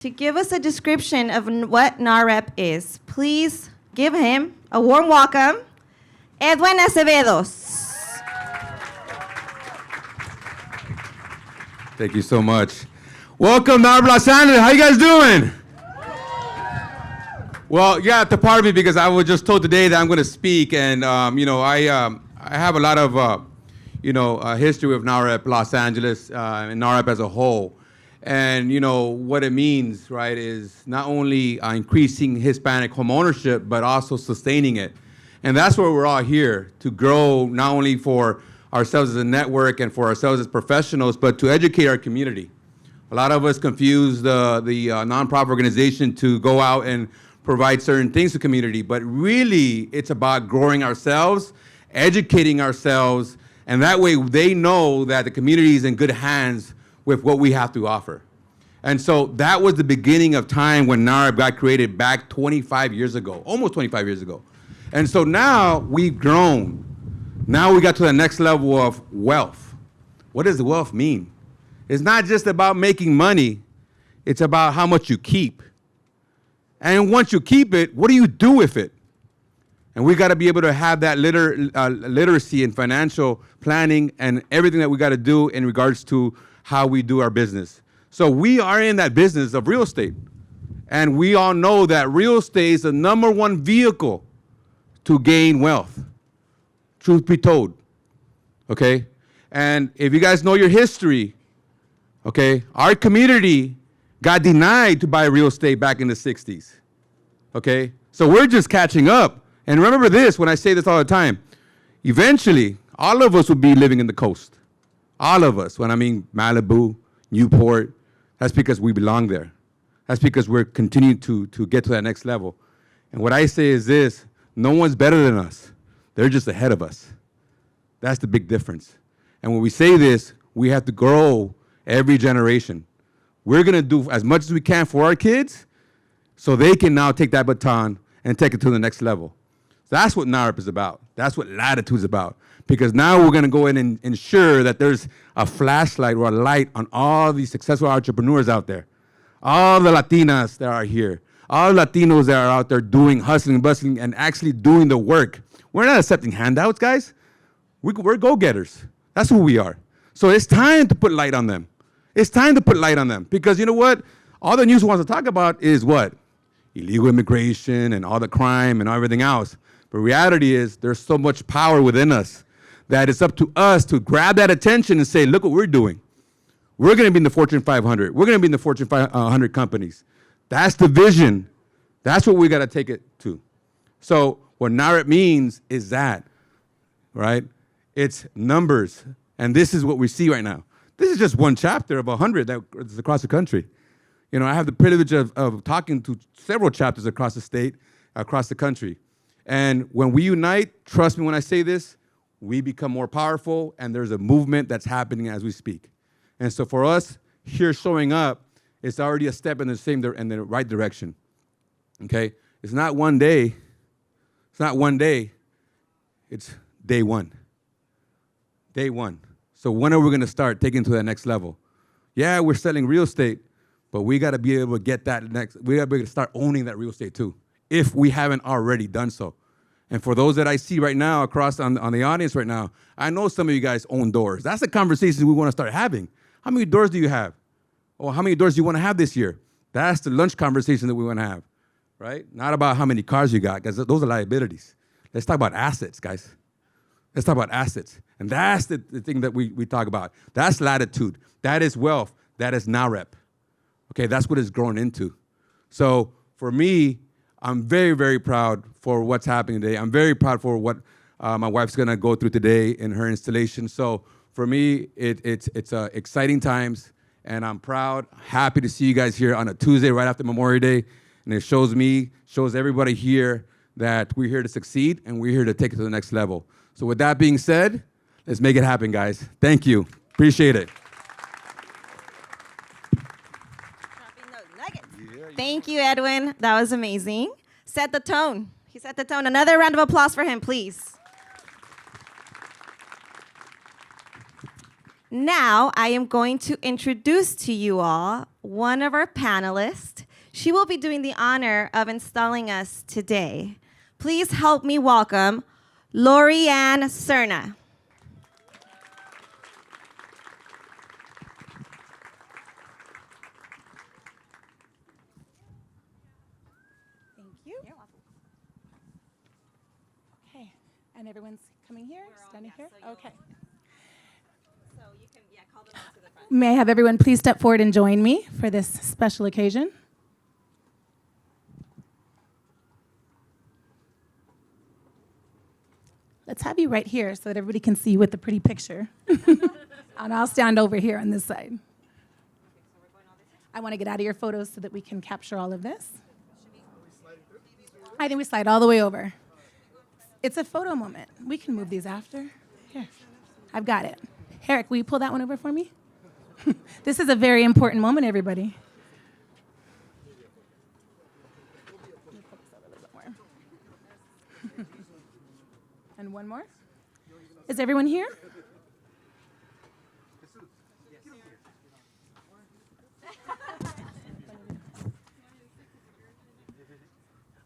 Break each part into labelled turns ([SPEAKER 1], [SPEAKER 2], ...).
[SPEAKER 1] To give us a description of what Nahrep is, please give him a warm welcome, Edwin Acevedo.
[SPEAKER 2] Thank you so much. Welcome, Nahrep, Los Angeles. How you guys doing? Well, you have to pardon me because I was just told today that I'm going to speak, and I have a lot of history with Nahrep, Los Angeles, and Nahrep as a whole. And what it means, right, is not only increasing Hispanic home ownership, but also sustaining it. And that's where we're all here, to grow not only for ourselves as a network and for ourselves as professionals, but to educate our community. A lot of us confuse the nonprofit organization to go out and provide certain things to community, but really it's about growing ourselves, educating ourselves, and that way they know that the community is in good hands with what we have to offer. And so that was the beginning of time when Nahrep got created back 25 years ago, almost 25 years ago. And so now we've grown. Now we got to the next level of wealth. What does wealth mean? It's not just about making money, it's about how much you keep. And once you keep it, what do you do with it? And we got to be able to have that literacy in financial planning and everything that we got to do in regards to how we do our business. So we are in that business of real estate. And we all know that real estate is the #1 vehicle to gain wealth, truth be told, okay? And if you guys know your history, okay, our community got denied to buy real estate back in the 60s, okay? So we're just catching up. And remember this, when I say this all the time, eventually, all of us will be living in the coast. All of us, when I mean Malibu, Newport, that's because we belong there. That's because we're continuing to get to that next level. And what I say is this, no one's better than us. They're just ahead of us. That's the big difference. And when we say this, we have to grow every generation. We're gonna do as much as we can for our kids so they can now take that baton and take it to the next level. That's what Nahrep is about. That's what Latitude is about. Because now we're going to go in and ensure that there's a flashlight or a light on all these successful entrepreneurs out there. All the Latinas that are here. All Latinos that are out there doing, hustling, bustling, and actually doing the work. We're not accepting handouts, guys. We're go-getters. That's who we are. So it's time to put light on them. It's time to put light on them. Because you know what? All the news wants to talk about is what? Illegal immigration and all the crime and everything else. But reality is there's so much power within us that it's up to us to grab that attention and say, look what we're doing. We're going to be in the Fortune 500. We're going to be in the Fortune 500 companies. That's the vision. That's what we got to take it to. So what Nahrep means is that, right? It's numbers. And this is what we see right now. This is just one chapter of 100 that's across the country. I have the privilege of talking to several chapters across the state, across the country. And when we unite, trust me when I say this, we become more powerful, and there's a movement that's happening as we speak. And so for us, here showing up, it's already a step in the right direction, okay? It's not one day. It's not one day. It's day one. Day one. So when are we going to start taking to that next level? Yeah, we're selling real estate, but we got to be able to get that next. We got to be able to start owning that real estate too, if we haven't already done so. And for those that I see right now across on the audience right now, I know some of you guys own doors. That's the conversation we want to start having. How many doors do you have? Or how many doors do you want to have this year? That's the lunch conversation that we want to have, right? Not about how many cars you got, because those are liabilities. Let's talk about assets, guys. Let's talk about assets. And that's the thing that we talk about. That's Latitude. That is wealth. That is Nahrep. Okay, that's what it's grown into. So for me, I'm very, very proud for what's happening today. I'm very proud for what my wife's gonna go through today in her installation. So for me, it's exciting times, and I'm proud, happy to see you guys here on a Tuesday right after Memorial Day. And it shows everybody here that we're here to succeed, and we're here to take it to the next level. So with that being said, let's make it happen, guys. Thank you. Appreciate it.
[SPEAKER 1] Thank you, Edwin. That was amazing. Set the tone. He set the tone. Another round of applause for him, please. Now, I am going to introduce to you all one of our panelists. She will be doing the honor of installing us today. Please help me welcome Lorianne Cerna.
[SPEAKER 3] Thank you. Okay, and everyone's coming here, standing here? Okay.
[SPEAKER 1] So you can, call them up to the front.
[SPEAKER 3] May I have everyone please step forward and join me for this special occasion? Let's have you right here so that everybody can see you with the pretty picture. And I'll stand over here on this side. I want to get out of your photos so that we can capture all of this. I think we slide all the way over. It's a photo moment. We can move these after. Here, I've got it. Herrick, will you pull that one over for me? This is a very important moment, everybody. And one more. Is everyone here?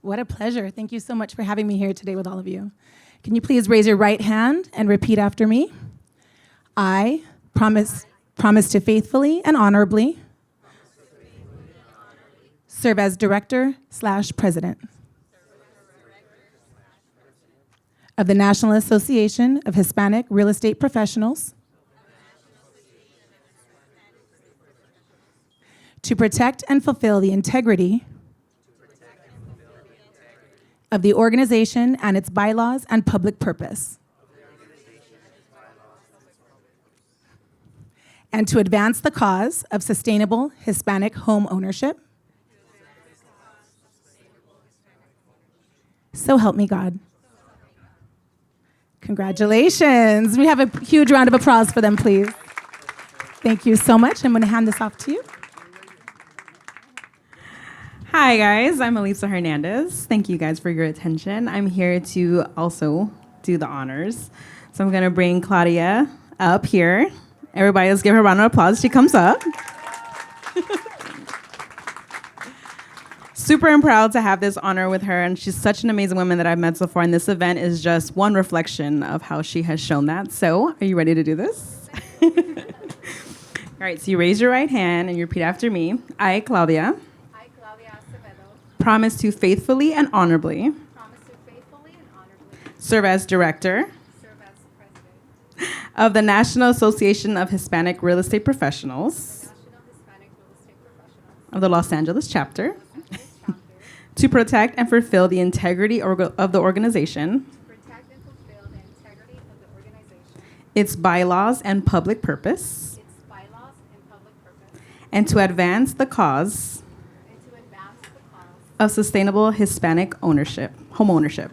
[SPEAKER 3] What a pleasure. Thank you so much for having me here today with all of you. Can you please raise your right hand and repeat after me? I promise to faithfully and honorably serve as director/president of the National Association of Hispanic Real Estate Professionals to protect and fulfill the integrity of the organization and its bylaws and public purpose, and to advance the cause of sustainable Hispanic home ownership. So help me God. Congratulations. We have a huge round of applause for them, please. Thank you so much. I'm going to hand this off to you.
[SPEAKER 4] Hi, guys. I'm Elisa Hernandez. Thank you guys for your attention. I'm here to also do the honors. So I'm going to bring Claudia up here. Everybody, let's give her a round of applause. She comes up. Super proud to have this honor with her, and she's such an amazing woman that I've met so far, and this event is just one reflection of how she has shown that. So, are you ready to do this? All right, so you raise your right hand and you repeat after me. I, Claudia, promise to faithfully and honorably serve as director of the National Association of Hispanic Real Estate Professionals of the Los Angeles chapter to protect and fulfill the integrity of the organization, its bylaws and public purpose, and to advance the cause of sustainable Hispanic ownership, home ownership.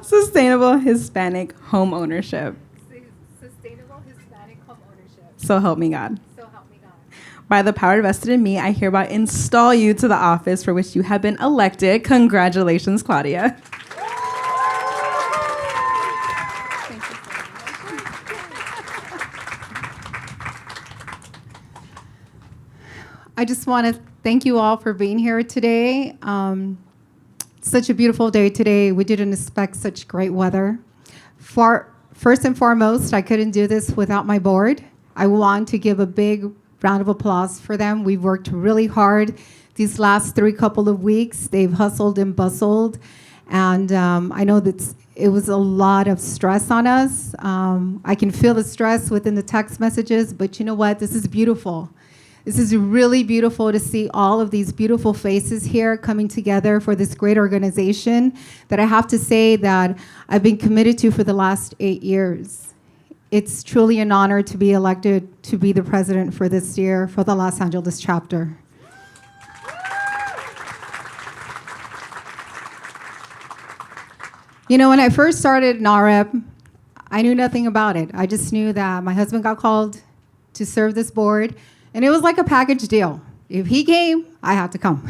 [SPEAKER 4] Sustainable Hispanic home ownership.
[SPEAKER 5] Sustainable Hispanic home ownership.
[SPEAKER 4] So help me God.
[SPEAKER 5] So help me God.
[SPEAKER 4] By the power vested in me, I hereby install you to the office for which you have been elected. Congratulations, Claudia.
[SPEAKER 5] I just want to thank you all for being here today. Such a beautiful day today. We didn't expect such great weather. First and foremost, I couldn't do this without my board. I want to give a big round of applause for them. We've worked really hard these last couple of weeks. They've hustled and bustled. And I know that it was a lot of stress on us. I can feel the stress within the text messages, but you know what? This is beautiful. This is really beautiful to see all of these beautiful faces here coming together for this great organization that I have to say that I've been committed to for the last 8 years. It's truly an honor to be elected to be the president for this year for the Los Angeles chapter. You know, when I first started Nahrep, I knew nothing about it. I just knew that my husband got called to serve this board. And it was like a package deal. If he came, I had to come.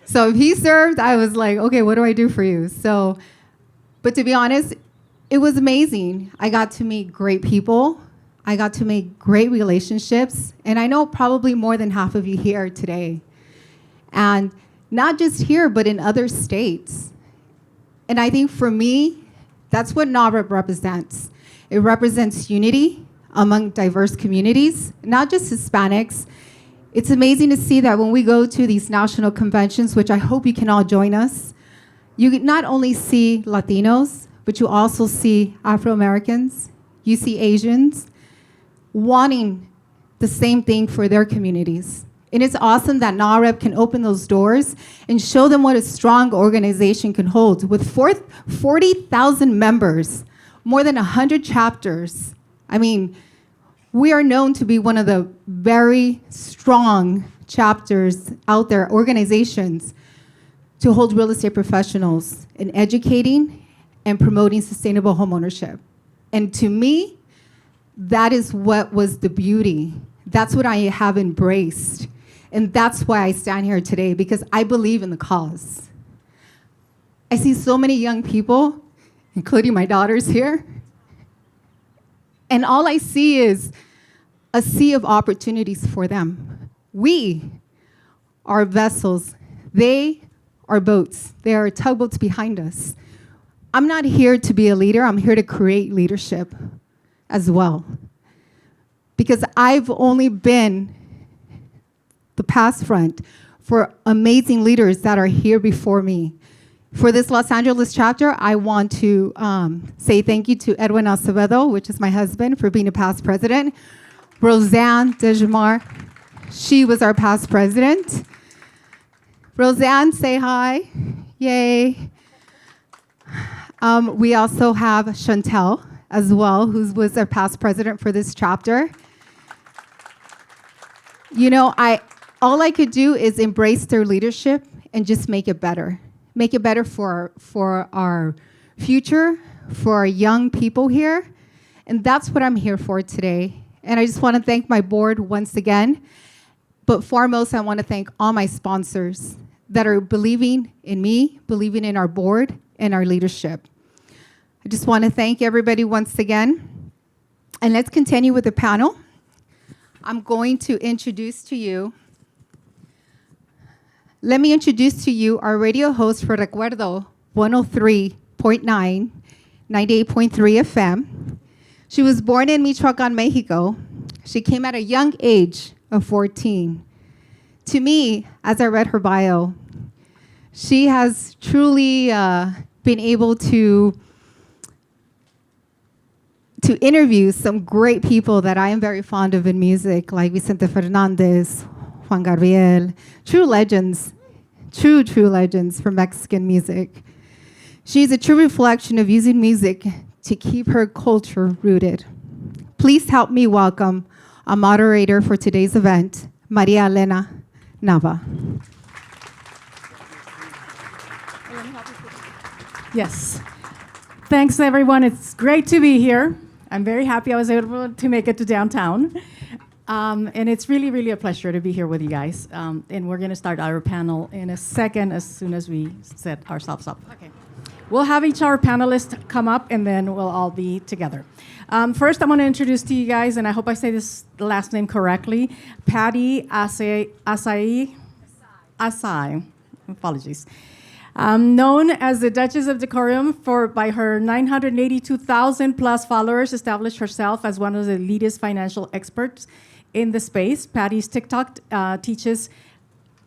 [SPEAKER 5] So if he served, I was like, okay, what do I do for you? So, but to be honest, it was amazing. I got to meet great people. I got to make great relationships, and I know probably more than half of you here today. And not just here, but in other states. And I think for me, that's what Nahrep represents. It represents unity among diverse communities, not just Hispanics. It's amazing to see that when we go to these national conventions, which I hope you can all join us, you not only see Latinos, but you also see Afro-Americans, you see Asians wanting the same thing for their communities. And it's awesome that Nahrep can open those doors and show them what a strong organization can hold. With 40,000 members, more than 100 chapters. I mean, we are known to be one of the very strong chapters out there, organizations, to hold real estate professionals in educating and promoting sustainable homeownership. And to me, that is what was the beauty. That's what I have embraced. And that's why I stand here today, because I believe in the cause. I see so many young people, including my daughters here, and all I see is a sea of opportunities for them. We are vessels. They are boats. There are tugboats behind us. I'm not here to be a leader. I'm here to create leadership as well. Because I've only been the past front for amazing leaders that are here before me. For this Los Angeles chapter, I want to say thank you to Edwin Acevedo, which is my husband, for being a past president. Roseanne Dejamar, she was our past president. Roseanne, say hi. Yay. We also have Chantel as well, who was our past president for this chapter. You know, all I could do is embrace their leadership and just make it better. Make it better for our future, for our young people here. And that's what I'm here for today. And I just want to thank my board once again. But foremost, I want to thank all my sponsors that are believing in me, believing in our board and our leadership. I just want to thank everybody once again. And let's continue with the panel. I'm going to introduce to you, let me introduce to you our radio host for Recuerdo 103.9, 98.3 FM. She was born in Michoacan, Mexico. She came at a young age of 14. To me, as I read her bio, she has truly been able to interview some great people that I am very fond of in music, like Vicente Fernandez, Juan Gabriel, true legends from Mexican music. She's a true reflection of using music to keep her culture rooted. Please help me welcome a moderator for today's event, Maria Elena Nava.
[SPEAKER 6] Yes. Thanks, everyone. It's great to be here. I'm very happy I was able to make it to downtown. And it's really, really a pleasure to be here with you guys. And we're going to start our panel in a second as soon as we set ourselves up. Okay. We'll have each our panelists come up, and then we'll all be together. First, I want to introduce to you guys, and I hope I say the last name correctly, Patty Asai. Apologies. Known as the Duchess of Decorum by her 982,000 plus followers, established herself as one of the leading financial experts in the space. Patty's TikTok teaches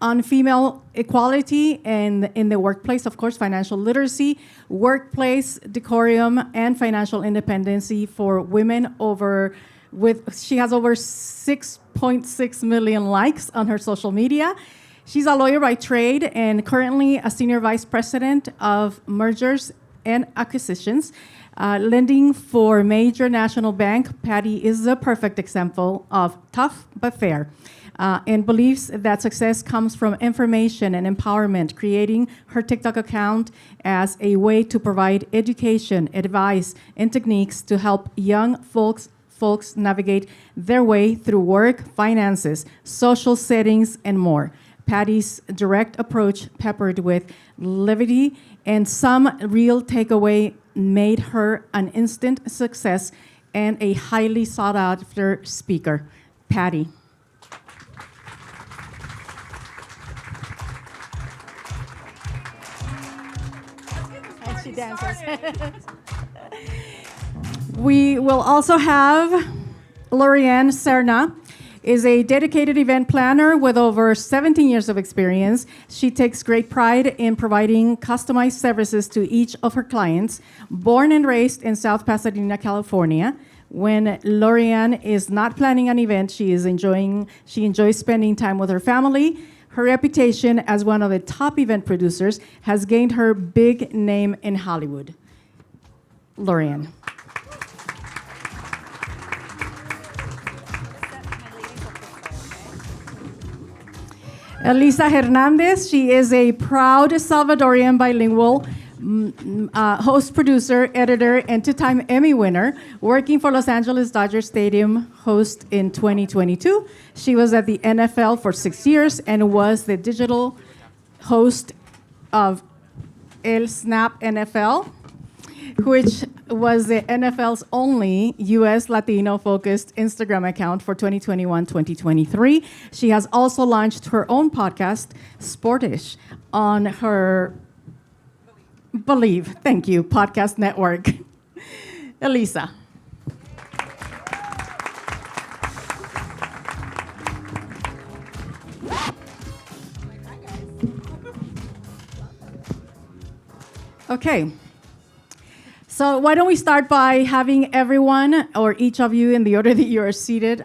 [SPEAKER 6] on female equality and in the workplace, of course, financial literacy, workplace decorum, and financial independency for women. She has over 6.6 million likes on her social media. She's a lawyer by trade and currently a senior vice president of mergers and acquisitions, lending for major national bank. Patty is the perfect example of tough but fair, and believes that success comes from information and empowerment, creating her TikTok account as a way to provide education, advice, and techniques to help young folks navigate their way through work, finances, social settings, and more. Patty's direct approach, peppered with levity and some real takeaway, made her an instant success and a highly sought after speaker. Patty. And she dances. We will also have Lorianne Serna, is a dedicated event planner with over 17 years of experience. She takes great pride in providing customized services to each of her clients. Born and raised in South Pasadena, California, when Lorianne is not planning an event, she enjoys spending time with her family. Her reputation as one of the top event producers has gained her big name in Hollywood. Lorianne. Elisa Hernandez, she is a proud Salvadorian bilingual host, producer, editor, and two-time Emmy winner, working for Los Angeles Dodger Stadium host in 2022. She was at the NFL for 6 years and was the digital host of El Snap NFL, which was the NFL's only U.S. Latino-focused Instagram account for 2021-2023. She has also launched her own podcast, Sportish, on her Believe, thank you, podcast network. Elisa. Okay. So why don't we start by having everyone, or each of you in the order that you are seated,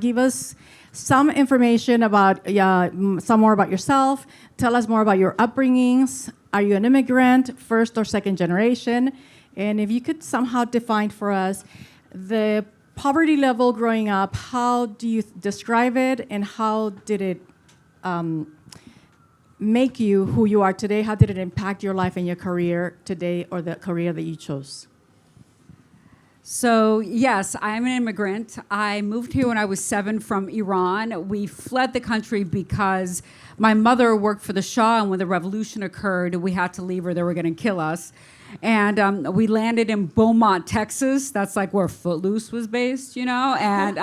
[SPEAKER 6] give us some information about, some more about yourself. Tell us more about your upbringings. Are you an immigrant, first or second generation? And if you could somehow define for us the poverty level growing up, how do you describe it, and how did it make you who you are today? How did it impact your life and your career today, or the career that you chose?
[SPEAKER 7] So, yes, I'm an immigrant. I moved here when I was 7 from Iran. We fled the country because my mother worked for the Shah, and when the revolution occurred, we had to leave or they were going to kill us. And we landed in Beaumont, Texas. That's like where Footloose was based, And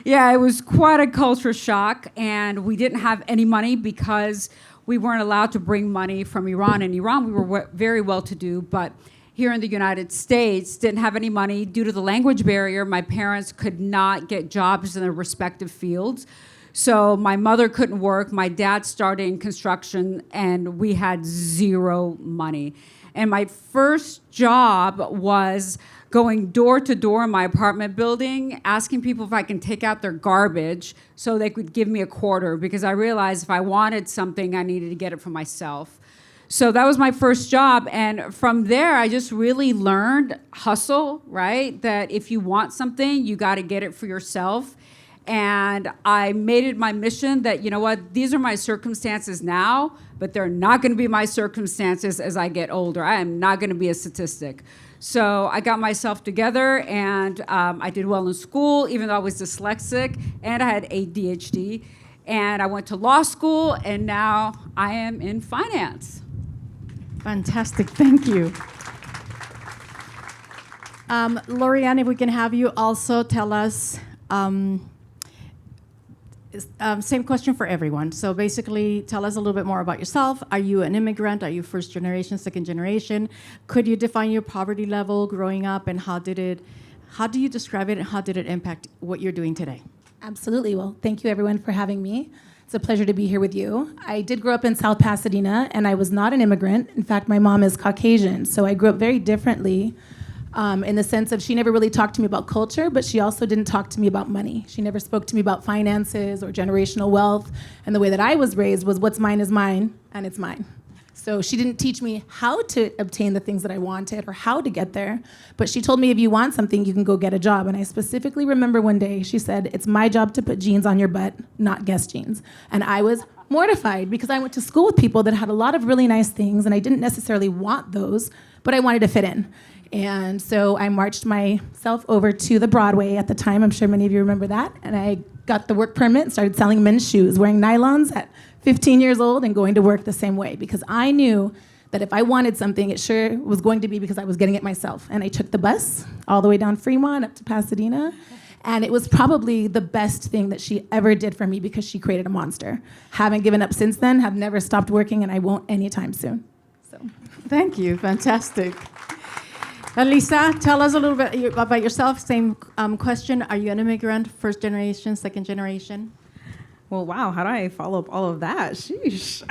[SPEAKER 7] yeah, it was quite a culture shock. And we didn't have any money because we weren't allowed to bring money from Iran. In Iran, we were very well-to-do, but here in the United States, didn't have any money. Due to the language barrier, my parents could not get jobs in their respective fields. So my mother couldn't work. My dad started in construction, and we had zero money. And my first job was going door to door in my apartment building, asking people if I can take out their garbage so they could give me a quarter, because I realized if I wanted something, I needed to get it for myself. So that was my first job. And from there, I just really learned hustle, right? That if you want something, you got to get it for yourself. And I made it my mission that, you know what, these are my circumstances now, but they're not going to be my circumstances as I get older. I am not going to be a statistic. So I got myself together, and I did well in school, even though I was dyslexic, and I had ADHD. And I went to law school, and now I am in finance.
[SPEAKER 6] Fantastic, thank you. Lorianne, if we can have you also tell us, same question for everyone. So basically, tell us a little bit more about yourself. Are you an immigrant? Are you first generation, second generation? Could you define your poverty level growing up, and how do you describe it, and how did it impact what you're doing today?
[SPEAKER 3] Absolutely. Well, thank you everyone for having me. It's a pleasure to be here with you. I did grow up in South Pasadena, and I was not an immigrant. In fact, my mom is Caucasian, so I grew up very differently in the sense of she never really talked to me about culture, but she also didn't talk to me about money. She never spoke to me about finances or generational wealth, and the way that I was raised was what's mine is mine, and it's mine. So she didn't teach me how to obtain the things that I wanted or how to get there, but she told me if you want something, you can go get a job. And I specifically remember one day she said, it's my job to put jeans on your butt, not guest jeans. And I was mortified because I went to school with people that had a lot of really nice things, and I didn't necessarily want those, but I wanted to fit in. And so I marched myself over to the Broadway at the time. I'm sure many of you remember that. And I got the work permit and started selling men's shoes, wearing nylons at 15 years old and going to work the same way, because I knew that if I wanted something, it sure was going to be because I was getting it myself. And I took the bus all the way down Fremont up to Pasadena. And it was probably the best thing that she ever did for me because she created a monster. Haven't given up since then, have never stopped working, and I won't anytime soon. So,
[SPEAKER 6] Thank you. Fantastic. Elisa, tell us a little bit about yourself. Same question. Are you an immigrant, first generation, second generation?
[SPEAKER 4] Well, wow, how do I follow up all of that? Sheesh.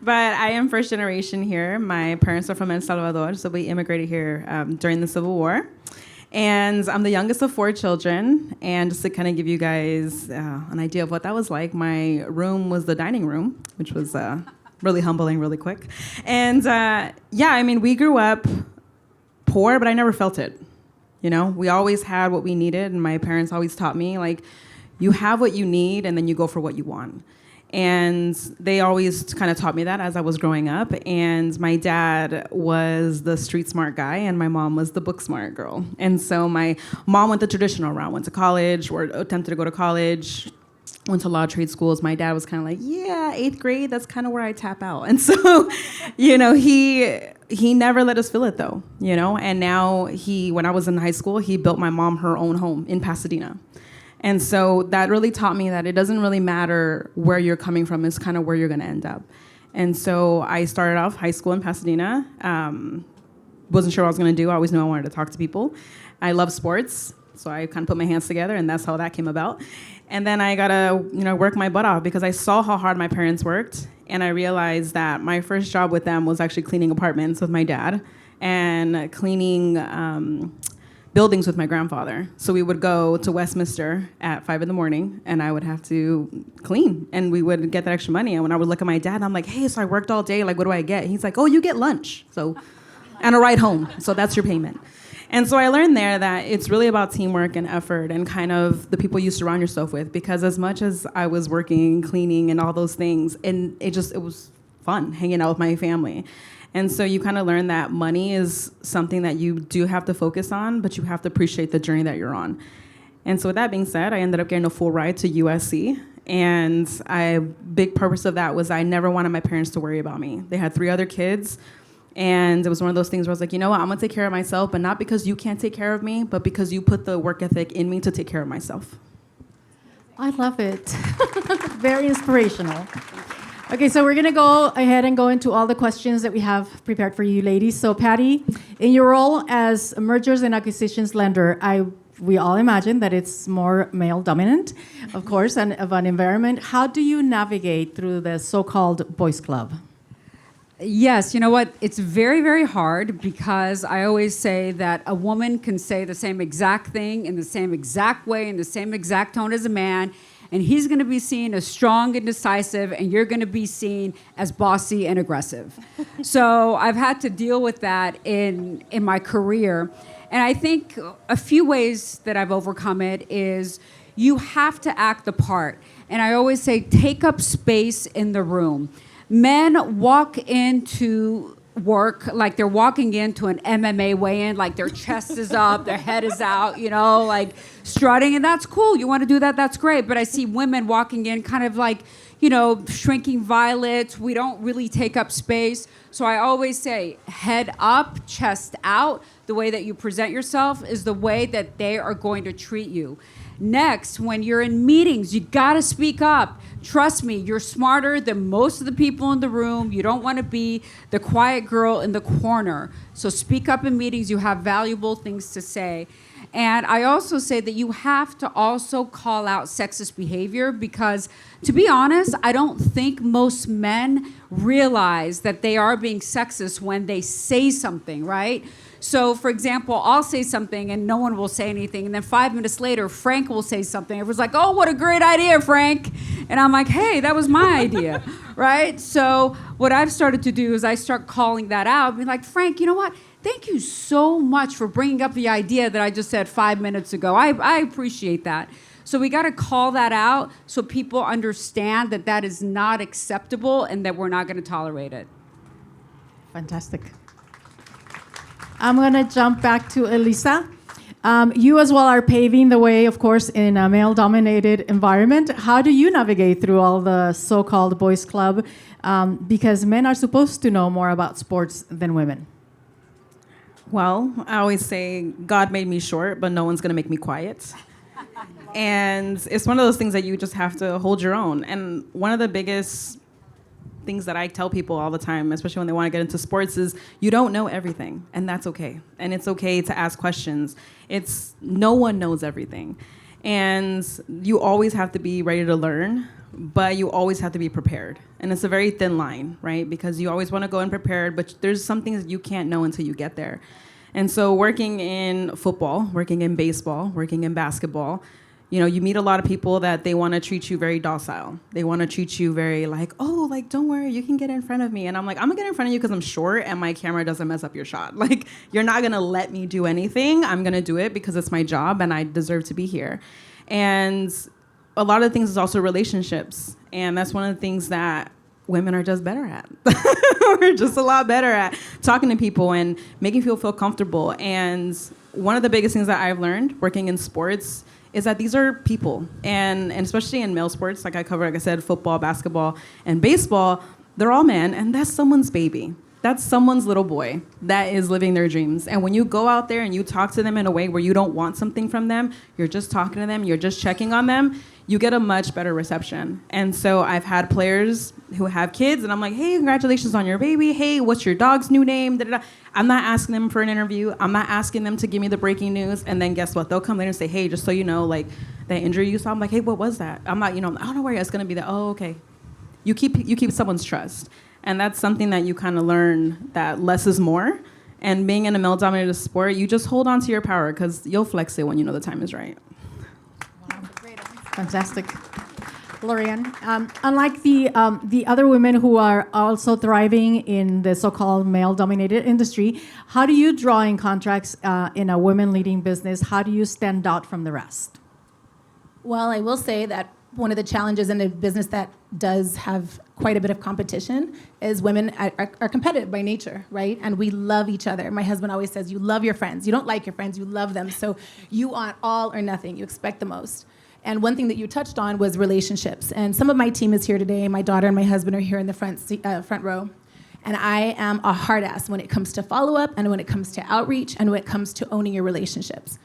[SPEAKER 4] But I am first generation here. My parents are from El Salvador, so we immigrated here during the Civil War. And I'm the youngest of 4 children. And just to kind of give you guys an idea of what that was like, my room was the dining room, which was really humbling really quick. And yeah, I mean, we grew up poor, but I never felt it. You know, we always had what we needed. And my parents always taught me, like, you have what you need and then you go for what you want. And they always kind of taught me that as I was growing up. And my dad was the street smart guy and my mom was the book smart girl. And so my mom went the traditional route, went to college or attempted to go to college, went to law trade schools. My dad was kind of like, yeah, 8th grade, that's kind of where I tap out. And so, you know, he never let us feel it though, you know. And now when I was in high school, he built my mom her own home in Pasadena. And so that really taught me that it doesn't really matter where you're coming from, it's kind of where you're going to end up. And so I started off high school in Pasadena. Wasn't sure what I was going to do. I always knew I wanted to talk to people. I love sports, so I kind of put my hands together, and that's how that came about. And then I got to, work my butt off because I saw how hard my parents worked, and I realized that my first job with them was actually cleaning apartments with my dad and cleaning buildings with my grandfather. So we would go to Westminster at 5 a.m, and I would have to clean, and we would get that extra money. And when I would look at my dad, I'm like, hey, so I worked all day, like, what do I get? He's like, oh, you get lunch, and a ride home, so that's your payment. And so I learned there that it's really about teamwork and effort and kind of the people you surround yourself with, because as much as I was working, cleaning, and all those things, and it was fun hanging out with my family. And so you kind of learn that money is something that you do have to focus on, but you have to appreciate the journey that you're on. And so with that being said, I ended up getting a full ride to USC. And a big purpose of that was I never wanted my parents to worry about me. They had 3 other kids. And it was one of those things where I was like, you know what, I'm going to take care of myself, but not because you can't take care of me, but because you put the work ethic in me to take care of myself.
[SPEAKER 6] I love it. Very inspirational. Okay, so we're going to go ahead and go into all the questions that we have prepared for you, ladies. So, Patty, in your role as a mergers and acquisitions lender, we all imagine that it's more male dominant, of course, and of an environment. How do you navigate through the so-called boys club?
[SPEAKER 7] Yes, you know what? It's very, very hard because I always say that a woman can say the same exact thing in the same exact way, in the same exact tone as a man, and he's going to be seen as strong and decisive, and you're going to be seen as bossy and aggressive. So I've had to deal with that in my career. And I think a few ways that I've overcome it is you have to act the part. And I always say, take up space in the room. Men walk into work like they're walking into an MMA weigh-in, like their chest is up, their head is out, like strutting, and that's cool. You want to do that, that's great. But I see women walking in kind of like, shrinking violets. We don't really take up space. So I always say head up, chest out. The way that you present yourself is the way that they are going to treat you. Next, when you're in meetings, you gotta speak up. Trust me, you're smarter than most of the people in the room. You don't want to be the quiet girl in the corner. So speak up in meetings. You have valuable things to say. And I also say that you have to also call out sexist behavior because, to be honest, I don't think most men realize that they are being sexist when they say something, right? So, for example, I'll say something and no one will say anything. And then 5 minutes later, Frank will say something. Everyone's like, oh, what a great idea, Frank. And I'm like, hey, that was my idea, right? So what I've started to do is I start calling that out. Be like, Frank, you know what? Thank you so much for bringing up the idea that I just said 5 minutes ago. I appreciate that. So we got to call that out so people understand that that is not acceptable and that we're not going to tolerate it.
[SPEAKER 6] Fantastic. I'm going to jump back to Elisa. You as well are paving the way, of course, in a male-dominated environment. How do you navigate through all the so-called boys' club? Because men are supposed to know more about sports than women.
[SPEAKER 4] Well, I always say God made me short, but no one's gonna make me quiet. And it's one of those things that you just have to hold your own. And one of the biggest things that I tell people all the time, especially when they want to get into sports, is you don't know everything, and that's okay. And it's okay to ask questions. No one knows everything. And you always have to be ready to learn, but you always have to be prepared. And it's a very thin line, right? Because you always want to go in prepared, but there's some things you can't know until you get there. And so working in football, working in baseball, working in basketball, you meet a lot of people that they want to treat you very docile. They want to treat you very don't worry, you can get in front of me. And I'm like, I'm gonna get in front of you because I'm short and my camera doesn't mess up your shot. Like, you're not gonna let me do anything. I'm gonna do it because it's my job and I deserve to be here. And a lot of things is also relationships. And that's one of the things that women are just better at. We're just a lot better at talking to people and making people feel comfortable. And one of the biggest things that I've learned working in sports is that these are people, and especially in male sports, like I said, football, basketball, and baseball, they're all men, and that's someone's baby. That's someone's little boy that is living their dreams. And when you go out there and you talk to them in a way where you don't want something from them, you're just talking to them, you're just checking on them, you get a much better reception. And so I've had players who have kids, and I'm like, hey, congratulations on your baby. Hey, what's your dog's new name? Da-da-da. I'm not asking them for an interview. I'm not asking them to give me the breaking news. And then guess what? They'll come later and say, hey, just so you know, like, that injury you saw. I'm like, hey, what was that? I'm not, I don't worry, it's going to be that. Oh, okay. You keep someone's trust. And that's something that you kind of learn, that less is more. And being in a male-dominated sport, you just hold on to your power because you'll flex it when you know the time is right.
[SPEAKER 6] Fantastic. Lorianne, unlike the other women who are also thriving in the so-called male-dominated industry, how do you draw in contracts in a women-leading business? How do you stand out from the rest?
[SPEAKER 3] Well, I will say that one of the challenges in a business that does have quite a bit of competition is women are competitive by nature, right? And we love each other. My husband always says, you love your friends. You don't like your friends, you love them. So you want all or nothing. You expect the most. And one thing that you touched on was relationships. And some of my team is here today. My daughter and my husband are here in the front row. And I am a hard ass when it comes to follow-up and when it comes to outreach and when it comes to owning your relationships.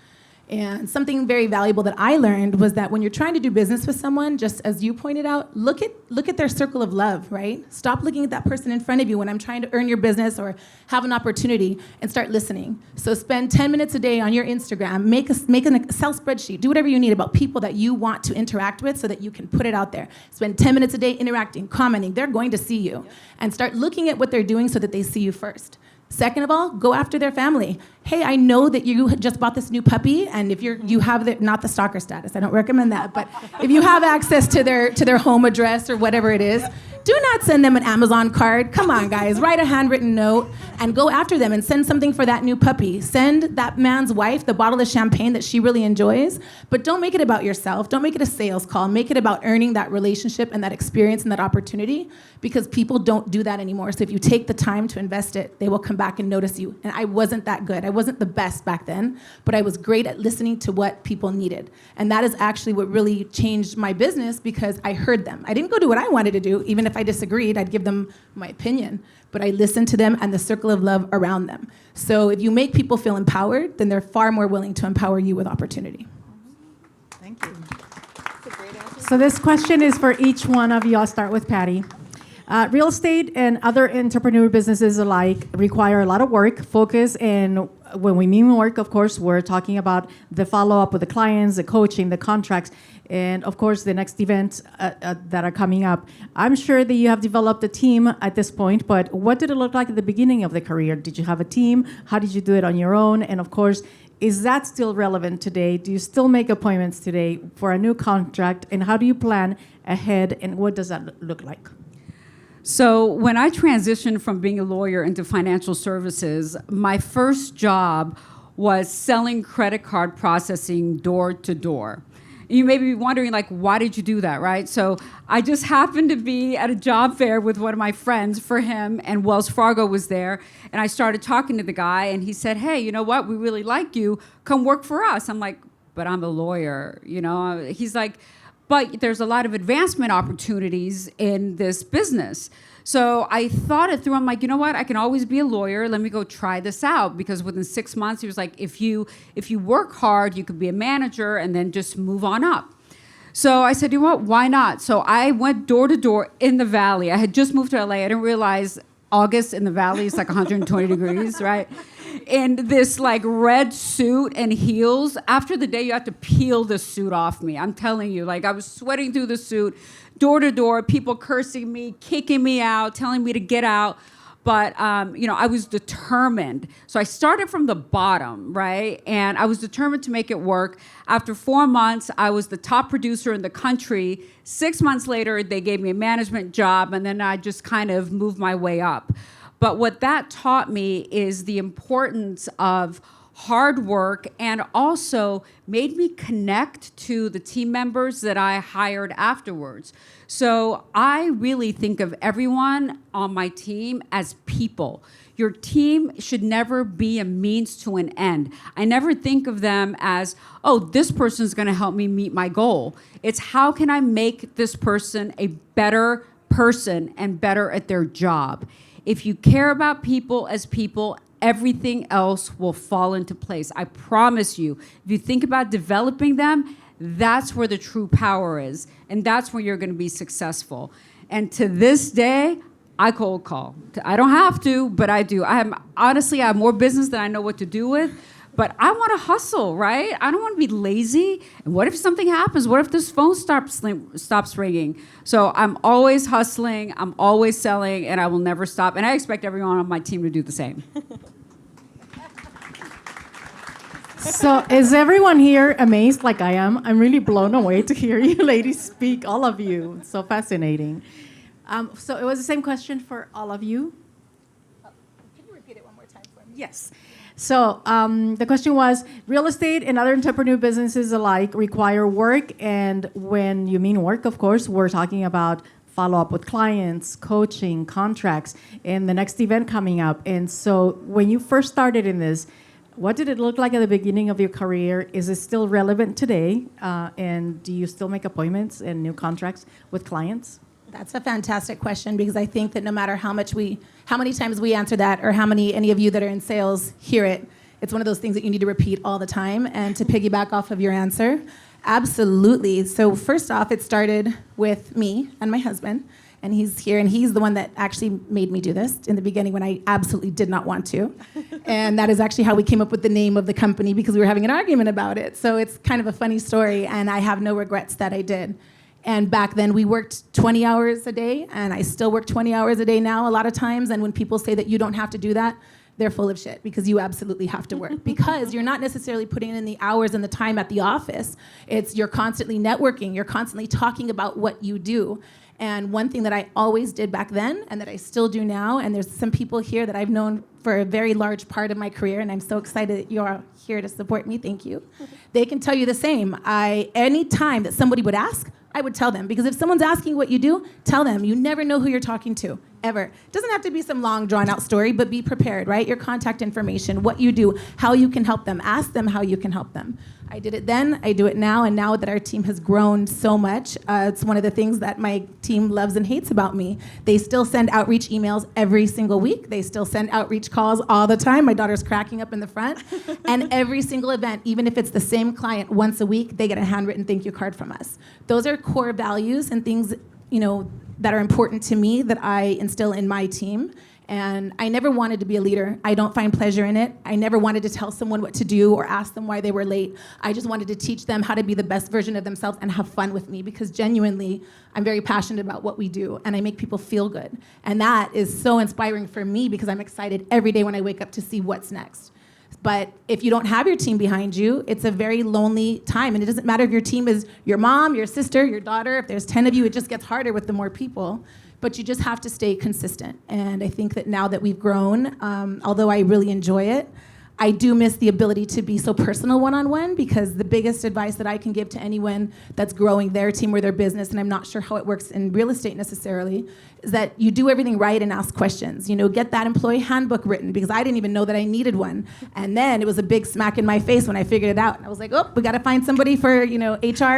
[SPEAKER 3] And something very valuable that I learned was that when you're trying to do business with someone, just as you pointed out, look at their circle of love, right? Stop looking at that person in front of you when I'm trying to earn your business or have an opportunity, and start listening. So spend 10 minutes a day on your Instagram, make an Excel spreadsheet, do whatever you need about people that you want to interact with so that you can put it out there. Spend 10 minutes a day interacting, commenting. They're going to see you. And start looking at what they're doing so that they see you first. Second of all, go after their family. Hey, I know that you just bought this new puppy, and if you have not the stalker status, I don't recommend that, but if you have access to their home address or whatever it is, do not send them an Amazon card. Come on, guys, write a handwritten note and go after them and send something for that new puppy. Send that man's wife the bottle of champagne that she really enjoys, but don't make it about yourself. Don't make it a sales call. Make it about earning that relationship and that experience and that opportunity, because people don't do that anymore. So if you take the time to invest it, they will come back and notice you. And I wasn't that good. I wasn't the best back then, but I was great at listening to what people needed. And that is actually what really changed my business, because I heard them. I didn't go do what I wanted to do. Even if I disagreed, I'd give them my opinion, but I listened to them and the circle of love around them. So if you make people feel empowered, then they're far more willing to empower you with opportunity.
[SPEAKER 6] Thank you. So this question is for each one of you. I'll start with Patty. Real estate and other entrepreneur businesses alike require a lot of work, focus, and when we mean work, of course, we're talking about the follow-up with the clients, the coaching, the contracts, and of course, the next events that are coming up. I'm sure that you have developed a team at this point, but what did it look like at the beginning of the career? Did you have a team? How did you do it on your own? And of course, is that still relevant today? Do you still make appointments today for a new contract? And how do you plan ahead? And what does that look like?
[SPEAKER 7] So when I transitioned from being a lawyer into financial services, my first job was selling credit card processing door to door. You may be wondering, like, why did you do that, right? So I just happened to be at a job fair with one of my friends for him, and Wells Fargo was there. And I started talking to the guy, and he said, hey, you know what? We really like you. Come work for us. I'm like, but I'm a lawyer, you know? He's like, but there's a lot of advancement opportunities in this business. So I thought it through. I'm like, you know what? I can always be a lawyer. Let me go try this out. Because within 6 months, he was like, if you work hard, you could be a manager and then just move on up. So I said, you know what? Why not? So I went door to door in the Valley. I had just moved to LA. I didn't realize August in the Valley is like 120 degrees, right? In this like red suit and heels. After the day, you have to peel the suit off me. I'm telling you, like I was sweating through the suit, door to door, people cursing me, kicking me out, telling me to get out. But, I was determined. So I started from the bottom, right? And I was determined to make it work. After 4 months, I was the top producer in the country. 6 months later, they gave me a management job, and then I just kind of moved my way up. But what that taught me is the importance of hard work, and also made me connect to the team members that I hired afterwards. So I really think of everyone on my team as people. Your team should never be a means to an end. I never think of them as, oh, this person's gonna help me meet my goal. It's how can I make this person a better person and better at their job? If you care about people as people, everything else will fall into place. I promise you, if you think about developing them, that's where the true power is. And that's where you're gonna be successful. And to this day, I cold call. I don't have to, but I do. Honestly, I have more business than I know what to do with, but I wanna hustle, right? I don't wanna be lazy. And what if something happens? What if this phone stops ringing? So I'm always hustling, I'm always selling, and I will never stop. And I expect everyone on my team to do the same.
[SPEAKER 6] So is everyone here amazed like I am? I'm really blown away to hear you ladies speak, all of you. So fascinating. So it was the same question for all of you. Can you repeat it one more time for me? Yes. So the question was, real estate and other entrepreneur businesses alike require work. And when you mean work, of course, we're talking about follow-up with clients, coaching, contracts, and the next event coming up. And so when you first started in this, what did it look like at the beginning of your career? Is it still relevant today? And do you still make appointments and new contracts with clients?
[SPEAKER 3] That's a fantastic question, because I think that no matter how many times we answer that, or any of you that are in sales hear it, it's one of those things that you need to repeat all the time. And to piggyback off of your answer, absolutely. So first off, it started with me and my husband, and he's here, and he's the one that actually made me do this in the beginning when I absolutely did not want to. And that is actually how we came up with the name of the company, because we were having an argument about it. So it's kind of a funny story, and I have no regrets that I did. And back then we worked 20 hours a day, and I still work 20 hours a day now a lot of times. And when people say that you don't have to do that, they're full of shit, because you absolutely have to work. Because you're not necessarily putting in the hours and the time at the office. You're constantly networking, you're constantly talking about what you do. And one thing that I always did back then, and that I still do now, and there's some people here that I've known for a very large part of my career, and I'm so excited that you're here to support me, thank you. They can tell you the same. Any time that somebody would ask, I would tell them. Because if someone's asking what you do, tell them. You never know who you're talking to, ever. It doesn't have to be some long, drawn-out story, but be prepared, right? Your contact information, what you do, how you can help them. Ask them how you can help them. I did it then, I do it now, and now that our team has grown so much, it's one of the things that my team loves and hates about me. They still send outreach emails every single week. They still send outreach calls all the time. My daughter's cracking up in the front. And every single event, even if it's the same client once a week, they get a handwritten thank you card from us. Those are core values and things, that are important to me that I instill in my team. And I never wanted to be a leader. I don't find pleasure in it. I never wanted to tell someone what to do or ask them why they were late. I just wanted to teach them how to be the best version of themselves and have fun with me, because genuinely, I'm very passionate about what we do, and I make people feel good. And that is so inspiring for me, because I'm excited every day when I wake up to see what's next. But if you don't have your team behind you, it's a very lonely time. And it doesn't matter if your team is your mom, your sister, your daughter. If there's 10 of you, it just gets harder with the more people. But you just have to stay consistent. And I think that now that we've grown, although I really enjoy it, I do miss the ability to be so personal one-on-one, because the biggest advice that I can give to anyone that's growing their team or their business, and I'm not sure how it works in real estate necessarily, is that you do everything right and ask questions. Get that employee handbook written, because I didn't even know that I needed one. And then it was a big smack in my face when I figured it out. And I was like, oh, we got to find somebody for HR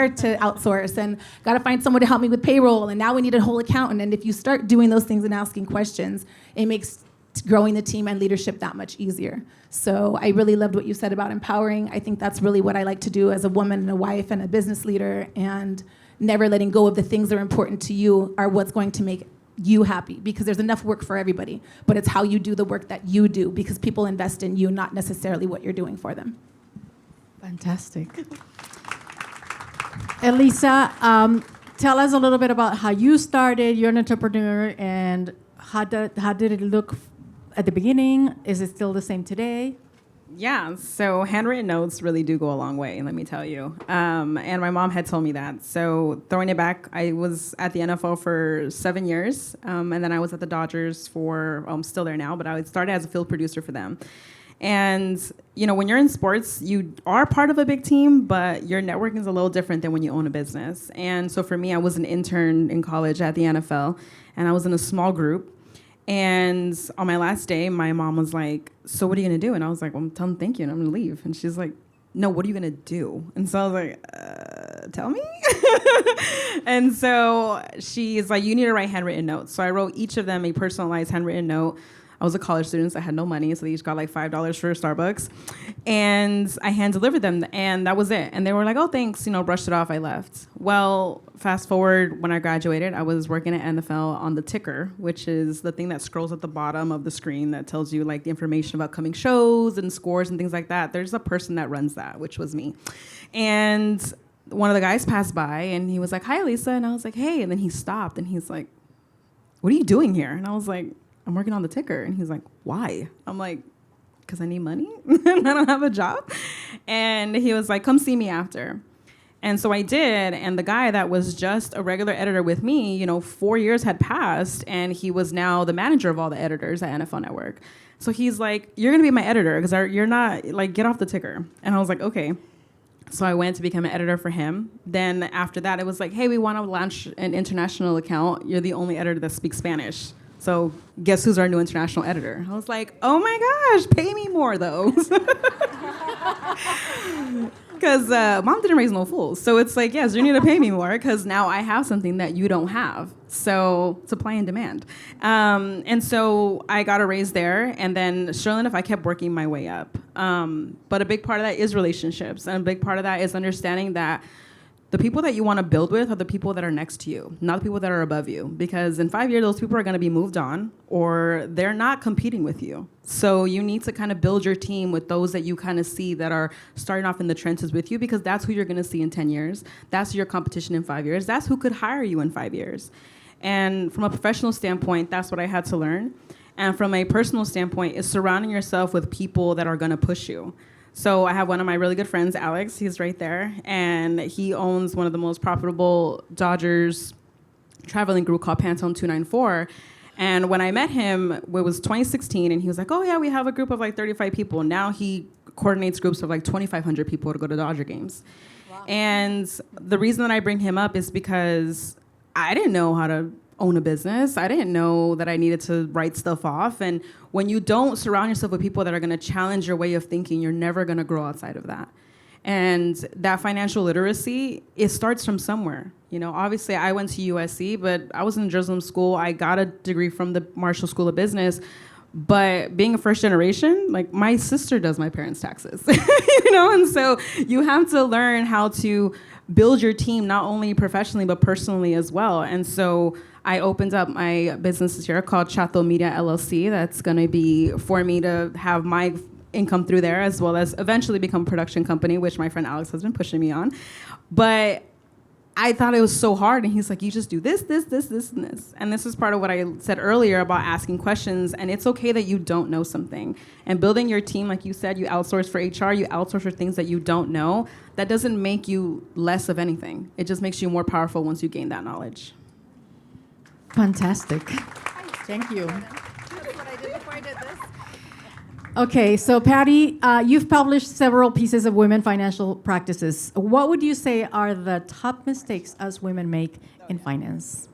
[SPEAKER 3] to outsource, and got to find someone to help me with payroll, and now we need a whole accountant. And if you start doing those things and asking questions, it makes growing the team and leadership that much easier. So I really loved what you said about empowering. I think that's really what I like to do as a woman and a wife and a business leader, and never letting go of the things that are important to you are what's going to make you happy, because there's enough work for everybody, but it's how you do the work that you do, because people invest in you, not necessarily what you're doing for them.
[SPEAKER 5] Fantastic.
[SPEAKER 6] Elisa, tell us a little bit about how you started. You're an entrepreneur, and how did it look at the beginning? Is it still the same today?
[SPEAKER 4] Yeah, so handwritten notes really do go a long way, let me tell you. And my mom had told me that. So throwing it back, I was at the NFL for 7 years, and then I was at the Dodgers for, I'm still there now, but I started as a field producer for them. And, when you're in sports, you are part of a big team, but your networking is a little different than when you own a business. And so for me, I was an intern in college at the NFL, and I was in a small group. And on my last day, my mom was like, so what are you going to do? And I was like, well, tell them thank you, and I'm going to leave. And she's like, no, what are you going to do? And so I was like, tell me? And so she's like, you need to write handwritten notes. So I wrote each of them a personalized handwritten note. I was a college student, so I had no money, so they each got like $5 for Starbucks. And I hand-delivered them, and that was it. And they were like, oh, thanks, brushed it off, I left. Well, fast forward, when I graduated, I was working at NFL on the ticker, which is the thing that scrolls at the bottom of the screen that tells you like the information about coming shows and scores and things like that. There's a person that runs that, which was me. And one of the guys passed by, and he was like, hi, Lisa. And I was like, hey. And then he stopped, and he's like, what are you doing here? And I was like, I'm working on the ticker. And he's like, why? I'm like, because I need money and I don't have a job. And he was like, come see me after. And so I did. And the guy that was just a regular editor with me, 4 years had passed, and he was now the manager of all the editors at NFL Network. So he's like, you're going to be my editor, because you're not, like, get off the ticker. And I was like, okay. So I went to become an editor for him. Then after that, it was like, hey, we want to launch an international account. You're the only editor that speaks Spanish. So guess who's our new international editor? I was like, oh my gosh, pay me more though. Because mom didn't raise no fools. So it's like, yes, you need to pay me more, because now I have something that you don't have. So supply and demand. And so I got a raise there. And then sure enough, I kept working my way up. But a big part of that is relationships. And a big part of that is understanding that the people that you want to build with are the people that are next to you, not the people that are above you. Because in 5 years, those people are going to be moved on, or they're not competing with you. So you need to kind of build your team with those that you kind of see that are starting off in the trenches with you, because that's who you're going to see in 10 years. That's your competition in 5 years. That's who could hire you in 5 years. And from a professional standpoint, that's what I had to learn. And from a personal standpoint, is surrounding yourself with people that are going to push you. So I have one of my really good friends, Alex. He's right there. And he owns one of the most profitable Dodgers traveling group called Pantone 294. And when I met him, it was 2016, and he was like, oh, yeah, we have a group of like 35 people. Now he coordinates groups of like 2,500 people to go to Dodger games. Wow. And the reason that I bring him up is because I didn't know how to own a business. I didn't know that I needed to write stuff off. And when you don't surround yourself with people that are going to challenge your way of thinking, you're never going to grow outside of that. And that financial literacy, it starts from somewhere. Obviously I went to USC, but I was in journalism school. I got a degree from the Marshall School of Business. But being a first generation, like my sister does my parents' taxes, and so you have to learn how to build your team, not only professionally, but personally as well. And so I opened up my business this year called Chato Media LLC. That's going to be for me to have my income through there, as well as eventually become a production company, which my friend Alex has been pushing me on. But I thought it was so hard. And he's like, you just do this, this, this, this, and this. And this is part of what I said earlier about asking questions. And it's okay that you don't know something. And building your team, like you said, you outsource for HR, you outsource for things that you don't know. That doesn't make you less of anything. It just makes you more powerful once you gain that knowledge.
[SPEAKER 5] Fantastic.
[SPEAKER 6] Thank you.
[SPEAKER 1] That's what I did before I did this.
[SPEAKER 6] Okay, so Patty, you've published several pieces of women financial practices. What would you say are the top mistakes us women make in finance?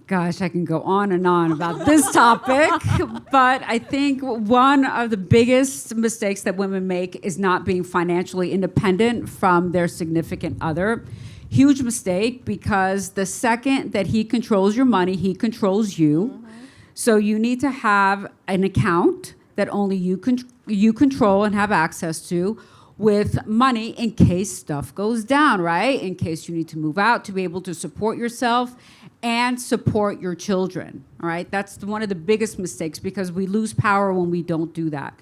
[SPEAKER 7] Gosh, I can go on and on about this topic, but I think one of the biggest mistakes that women make is not being financially independent from their significant other. Huge mistake, because the second that he controls your money, he controls you. So you need to have an account that only you control and have access to, with money in case stuff goes down, right? In case you need to move out, to be able to support yourself and support your children, all right? That's one of the biggest mistakes, because we lose power when we don't do that.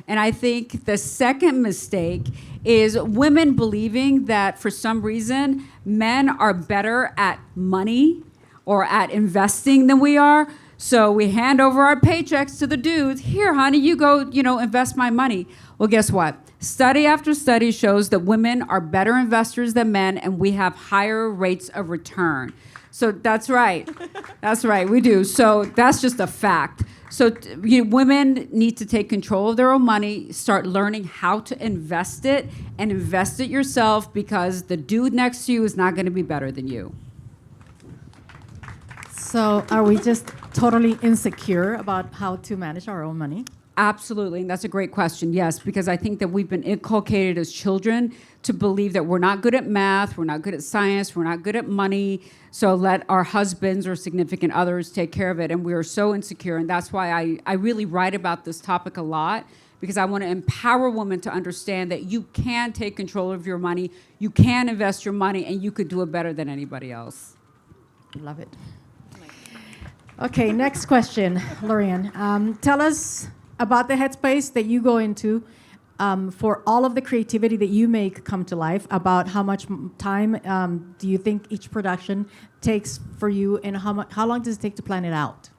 [SPEAKER 7] And I think the second mistake is women believing that for some reason men are better at money or at investing than we are. So we hand over our paychecks to the dudes. Here, honey, you go, invest my money. Well, guess what? Study after study shows that women are better investors than men, and we have higher rates of return. So that's right. That's right, we do. So that's just a fact. So women need to take control of their own money, start learning how to invest it, and invest it yourself, because the dude next to you is not going to be better than you.
[SPEAKER 6] So are we just totally insecure about how to manage our own money?
[SPEAKER 7] Absolutely, and that's a great question. Yes, because I think that we've been inculcated as children to believe that we're not good at math, we're not good at science, we're not good at money, so let our husbands or significant others take care of it, and we are so insecure, and that's why I really write about this topic a lot, because I want to empower women to understand that you can take control of your money, you can invest your money, and you could do it better than anybody else.
[SPEAKER 6] Love it. Okay, next question, Lorianne. Tell us about the headspace that you go into for all of the creativity that you make come to life, about how much time do you think each production takes for you, and how long does it take to plan it out?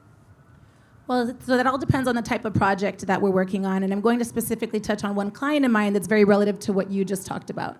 [SPEAKER 3] Well, so that all depends on the type of project that we're working on, and I'm going to specifically touch on one client of mine that's very relative to what you just talked about.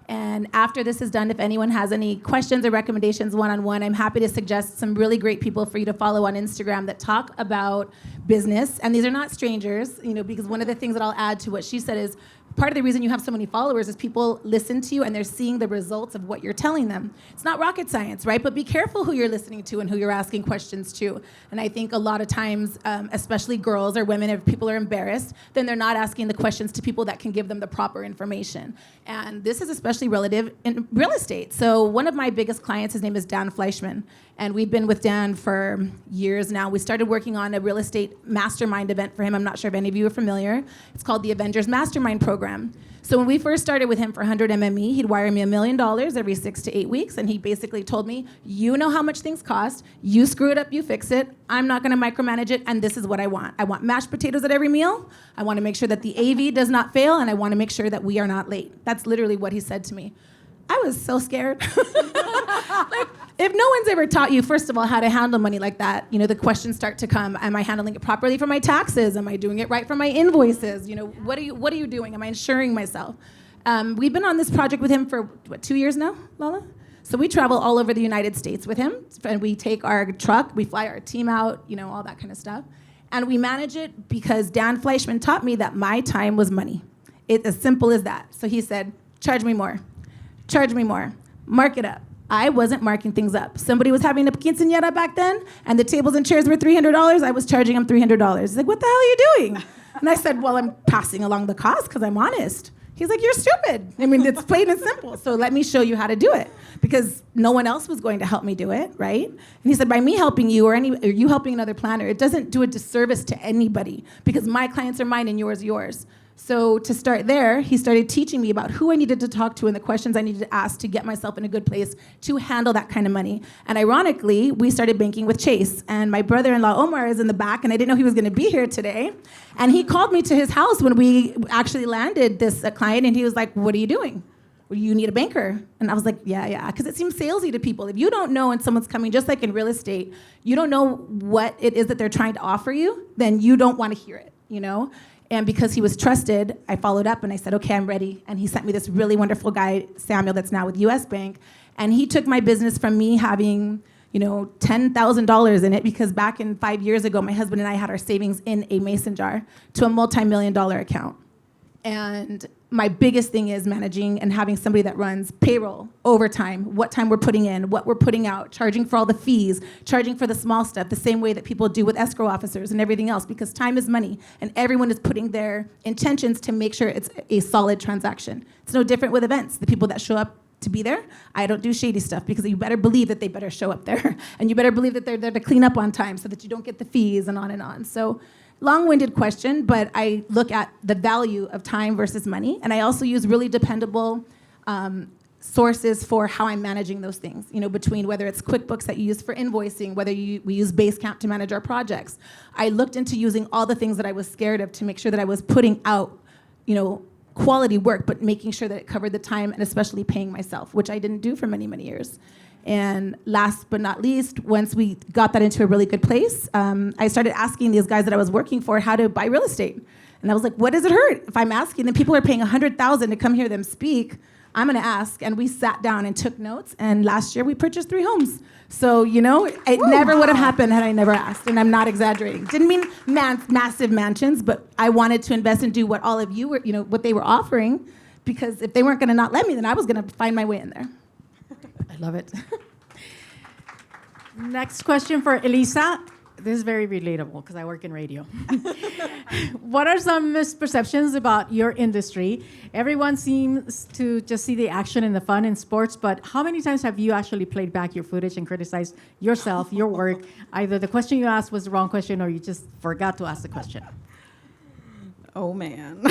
[SPEAKER 3] And after this is done, if anyone has any questions or recommendations one-on-one, I'm happy to suggest some really great people for you to follow on Instagram that talk about business. And these are not strangers, because one of the things that I'll add to what she said is part of the reason you have so many followers is people listen to you and they're seeing the results of what you're telling them. It's not rocket science, right? But be careful who you're listening to and who you're asking questions to. And I think a lot of times, especially girls or women, if people are embarrassed, then they're not asking the questions to people that can give them the proper information. And this is especially relative in real estate. So one of my biggest clients, his name is Dan Fleischman. And we've been with Dan for years now. We started working on a real estate mastermind event for him. I'm not sure if any of you are familiar. It's called the Avengers Mastermind Program. So when we first started with him for 100 MME, he'd wire me $1 million every 6 to 8 weeks. And he basically told me, you know how much things cost. You screw it up, you fix it. I'm not going to micromanage it. And this is what I want. I want mashed potatoes at every meal. I want to make sure that the AV does not fail. And I want to make sure that we are not late. That's literally what he said to me. I was so scared. If no one's ever taught you, first of all, how to handle money like that, the questions start to come. Am I handling it properly for my taxes? Am I doing it right for my invoices? What are you doing? Am I insuring myself? We've been on this project with him for, 2 years now, Lala? So we travel all over the United States with him, and we take our truck, we fly our team out, all that kind of stuff. And we manage it because Dan Fleischman taught me that my time was money. It's as simple as that. So he said, charge me more, mark it up. I wasn't marking things up. Somebody was having a quinceañera back then, and the tables and chairs were $300. I was charging him $300. He's like, what the hell are you doing? And I said, well, I'm passing along the cost because I'm honest. He's like, you're stupid. I mean, it's plain and simple. So let me show you how to do it, because no one else was going to help me do it, right? And he said, by me helping you or you helping another planner, it doesn't do a disservice to anybody, because my clients are mine and yours yours. So to start there, he started teaching me about who I needed to talk to and the questions I needed to ask to get myself in a good place to handle that kind of money. And ironically, we started banking with Chase. And my brother-in-law, Omar, is in the back, and I didn't know he was going to be here today. And he called me to his house when we actually landed this client, and he was like, what are you doing? Well, you need a banker. And I was like, yeah, because it seems salesy to people. If you don't know when someone's coming, just like in real estate, you don't know what it is that they're trying to offer you, then you don't want to hear it, And because he was trusted, I followed up and I said, okay, I'm ready. And he sent me this really wonderful guy, Samuel, that's now with US Bank. And he took my business from me having, $10,000 in it, because back in 5 years ago, my husband and I had our savings in a mason jar, to a multi-million-dollar account. And my biggest thing is managing and having somebody that runs payroll, overtime, what time we're putting in, what we're putting out, charging for all the fees, charging for the small stuff, the same way that people do with escrow officers and everything else, because time is money, and everyone is putting their intentions to make sure it's a solid transaction. It's no different with events. The people that show up to be there, I don't do shady stuff, because you better believe that they better show up there, and you better believe that they're there to clean up on time so that you don't get the fees, and on and on. So long-winded question, but I look at the value of time versus money, and I also use really dependable sources for how I'm managing those things, between whether it's QuickBooks that you use for invoicing, whether we use Basecamp to manage our projects. I looked into using all the things that I was scared of to make sure that I was putting out, quality work, but making sure that it covered the time, and especially paying myself, which I didn't do for many, many years. And last but not least, once we got that into a really good place, I started asking these guys that I was working for how to buy real estate. And I was like, what does it hurt? If I'm asking them, people are paying $100,000 to come hear them speak, I'm gonna ask. And we sat down and took notes, and last year we purchased 3 homes. So, it never would have happened had I never asked, and I'm not exaggerating. Didn't mean massive mansions, but I wanted to invest and do what all of you were, what they were offering, because if they weren't gonna not let me, then I was gonna find my way in there.
[SPEAKER 6] I love it. Next question for Elisa. This is very relatable because I work in radio. What are some misperceptions about your industry? Everyone seems to just see the action and the fun in sports, but how many times have you actually played back your footage and criticized yourself, your work? Either the question you asked was the wrong question, or you just forgot to ask the question.
[SPEAKER 4] Oh, man.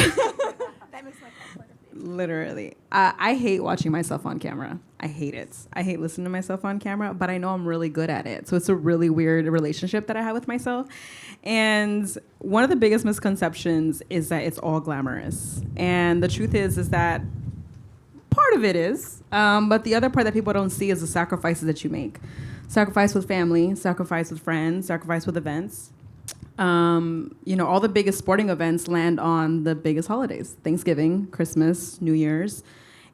[SPEAKER 4] Literally. I hate watching myself on camera. I hate it. I hate listening to myself on camera, but I know I'm really good at it. So it's a really weird relationship that I have with myself. And one of the biggest misconceptions is that it's all glamorous. And the truth is that part of it is, but the other part that people don't see is the sacrifices that you make. Sacrifice with family, sacrifice with friends, sacrifice with events. All the biggest sporting events land on the biggest holidays, Thanksgiving, Christmas, New Year's.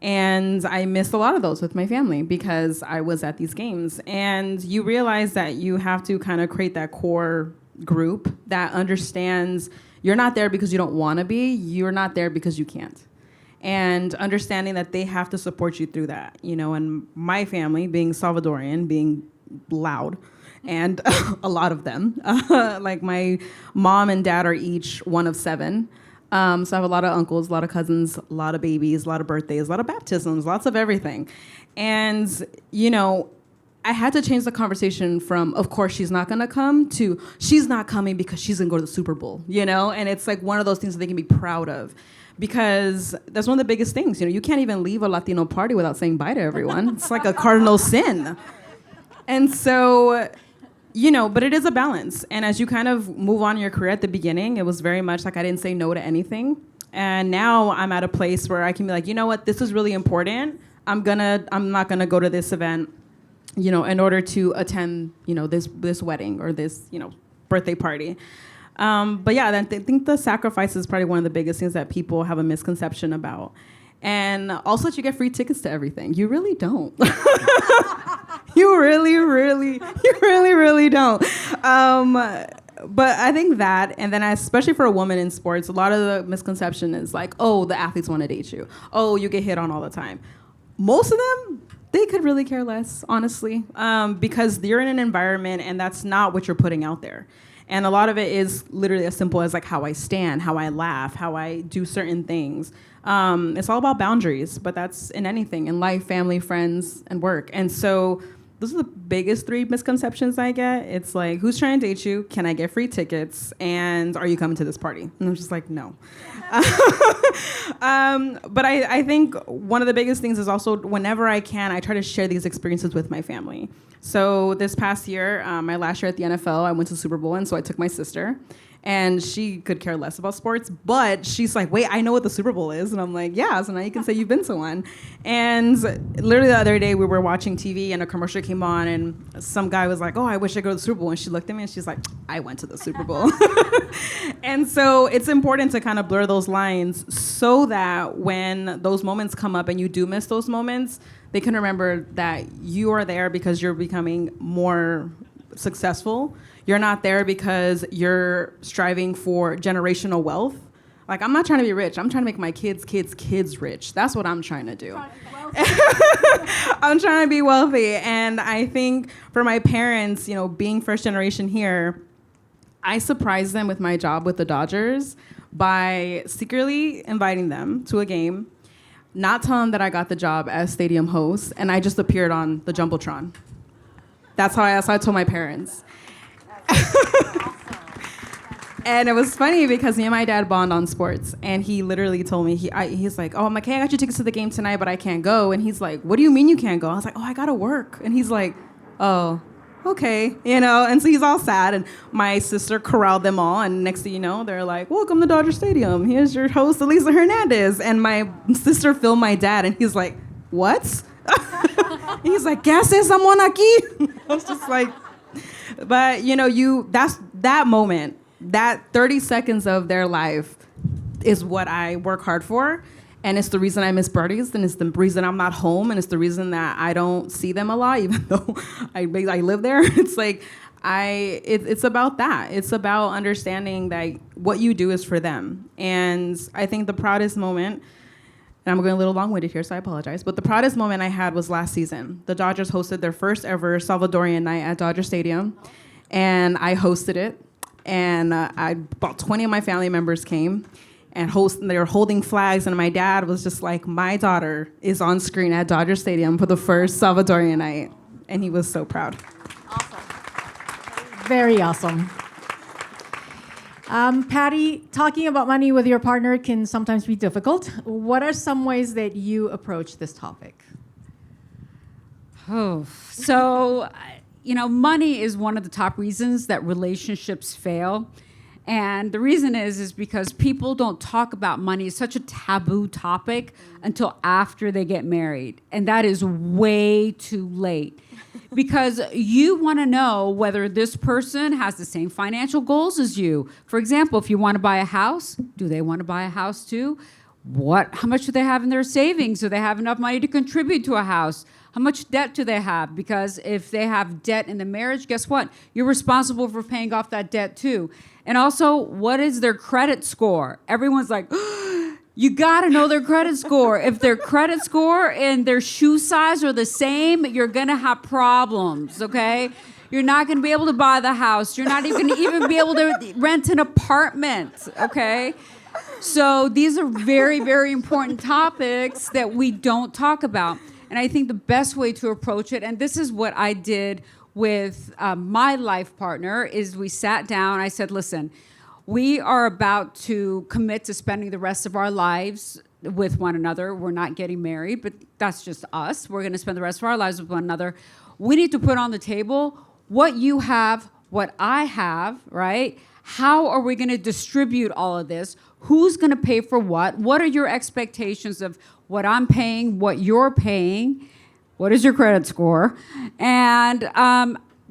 [SPEAKER 4] And I missed a lot of those with my family because I was at these games. And you realize that you have to kind of create that core group that understands you're not there because you don't want to be, you're not there because you can't. And understanding that they have to support you through that, and my family, being Salvadorian, being loud, and a lot of them. Like my mom and dad are each one of 7. So I have a lot of uncles, a lot of cousins, a lot of babies, a lot of birthdays, a lot of baptisms, lots of everything. And, I had to change the conversation from, of course she's not gonna come, to she's not coming because she's gonna go to the Super Bowl, And it's like one of those things that they can be proud of. Because that's one of the biggest things, you can't even leave a Latino party without saying bye to everyone. It's like a cardinal sin. And so, but it is a balance. And as you kind of move on in your career at the beginning, it was very much like I didn't say no to anything. And now I'm at a place where I can be like, you know what, this is really important. I'm not gonna go to this event, in order to attend, this wedding or this, birthday party. But yeah, I think the sacrifice is probably one of the biggest things that people have a misconception about. And also that you get free tickets to everything. You really don't. You really don't. But I think that, and then especially for a woman in sports, a lot of the misconception is like, oh, the athletes want to date you. Oh, you get hit on all the time. Most of them, they could really care less, honestly, because you're in an environment and that's not what you're putting out there. And a lot of it is literally as simple as like how I stand, how I laugh, how I do certain things. It's all about boundaries, but that's in anything, in life, family, friends, and work. And so those are the biggest 3 misconceptions I get. It's like, who's trying to date you? Can I get free tickets? And are you coming to this party? And I'm just like, no. But I think one of the biggest things is also whenever I can, I try to share these experiences with my family. So this past year, my last year at the NFL, I went to the Super Bowl, and so I took my sister. And she could care less about sports, but she's like, wait, I know what the Super Bowl is. And I'm like, yeah, so now you can say you've been to one. And literally the other day we were watching TV and a commercial came on and some guy was like, oh, I wish I could go to the Super Bowl. And she looked at me and she's like, I went to the Super Bowl. And so it's important to kind of blur those lines so that when those moments come up and you do miss those moments, They can remember that you are there because you're becoming more successful. You're not there because you're striving for generational wealth. Like, I'm not trying to be rich. I'm trying to make my kids rich. That's what I'm trying to do. I'm trying to be wealthy. And I think for my parents, you know, being first generation here, I surprised them with my job with the Dodgers by secretly inviting them to a game, not telling them that I got the job as stadium host, and I just appeared on the Jumbotron. That's how I told my parents. And it was funny because me and my dad bond on sports, and he literally told me, he's like, oh, I'm like, hey, I got you tickets to the game tonight, but I can't go. And he's like, what do you mean you can't go? I was like, oh, I gotta work. And he's like, oh, okay, you know. And so he's all sad, and my sister corralled them all, and next thing you know, they're like, welcome to Dodger Stadium. Here's your host, Elisa Hernandez. And my sister filmed my dad, and he's like, what? He's like, ¿qué hace someone aquí? I was just like, but you know, that's that moment. That 30 seconds of their life is what I work hard for. And it's the reason I miss birdies, and it's the reason I'm not home, and it's the reason that I don't see them a lot, even though I live there. It's like, it's about that. It's about understanding that what you do is for them. And I think the proudest moment, and I'm going a little long-winded here, so I apologize, but the proudest moment I had was last season. The Dodgers hosted their first ever Salvadorian night at Dodger Stadium, and I hosted it. And about 20 of my family members came, and they were holding flags, and my dad was just like, my daughter is on screen at Dodger Stadium for the first Salvadorian night, and he was so proud.
[SPEAKER 6] Awesome. Very awesome. Patty, talking about money with your partner can sometimes be difficult. What are some ways that you approach this topic?
[SPEAKER 7] Oh, so, you know, money is one of the top reasons that relationships fail. And the reason is because people don't talk about money. It's such a taboo topic until after they get married. And that is way too late. Because you want to know whether this person has the same financial goals as you. For example, if you want to buy a house, do they want to buy a house too? How much do they have in their savings? Do they have enough money to contribute to a house? How much debt do they have? Because if they have debt in the marriage, guess what? You're responsible for paying off that debt too. And also, what is their credit score? Everyone's like, you gotta know their credit score. If their credit score and their shoe size are the same, you're gonna have problems, okay? You're not gonna be able to buy the house. You're not even gonna be able to rent an apartment, okay? So these are very, very important topics that we don't talk about. And I think the best way to approach it, and this is what I did with my life partner, is we sat down. I said, listen, we are about to commit to spending the rest of our lives with one another. We're not getting married, but that's just us. We're going to spend the rest of our lives with one another. We need to put on the table what you have, what I have, right? How are we going to distribute all of this? Who's going to pay for what? What are your expectations of what I'm paying, what you're paying? What is your credit score? And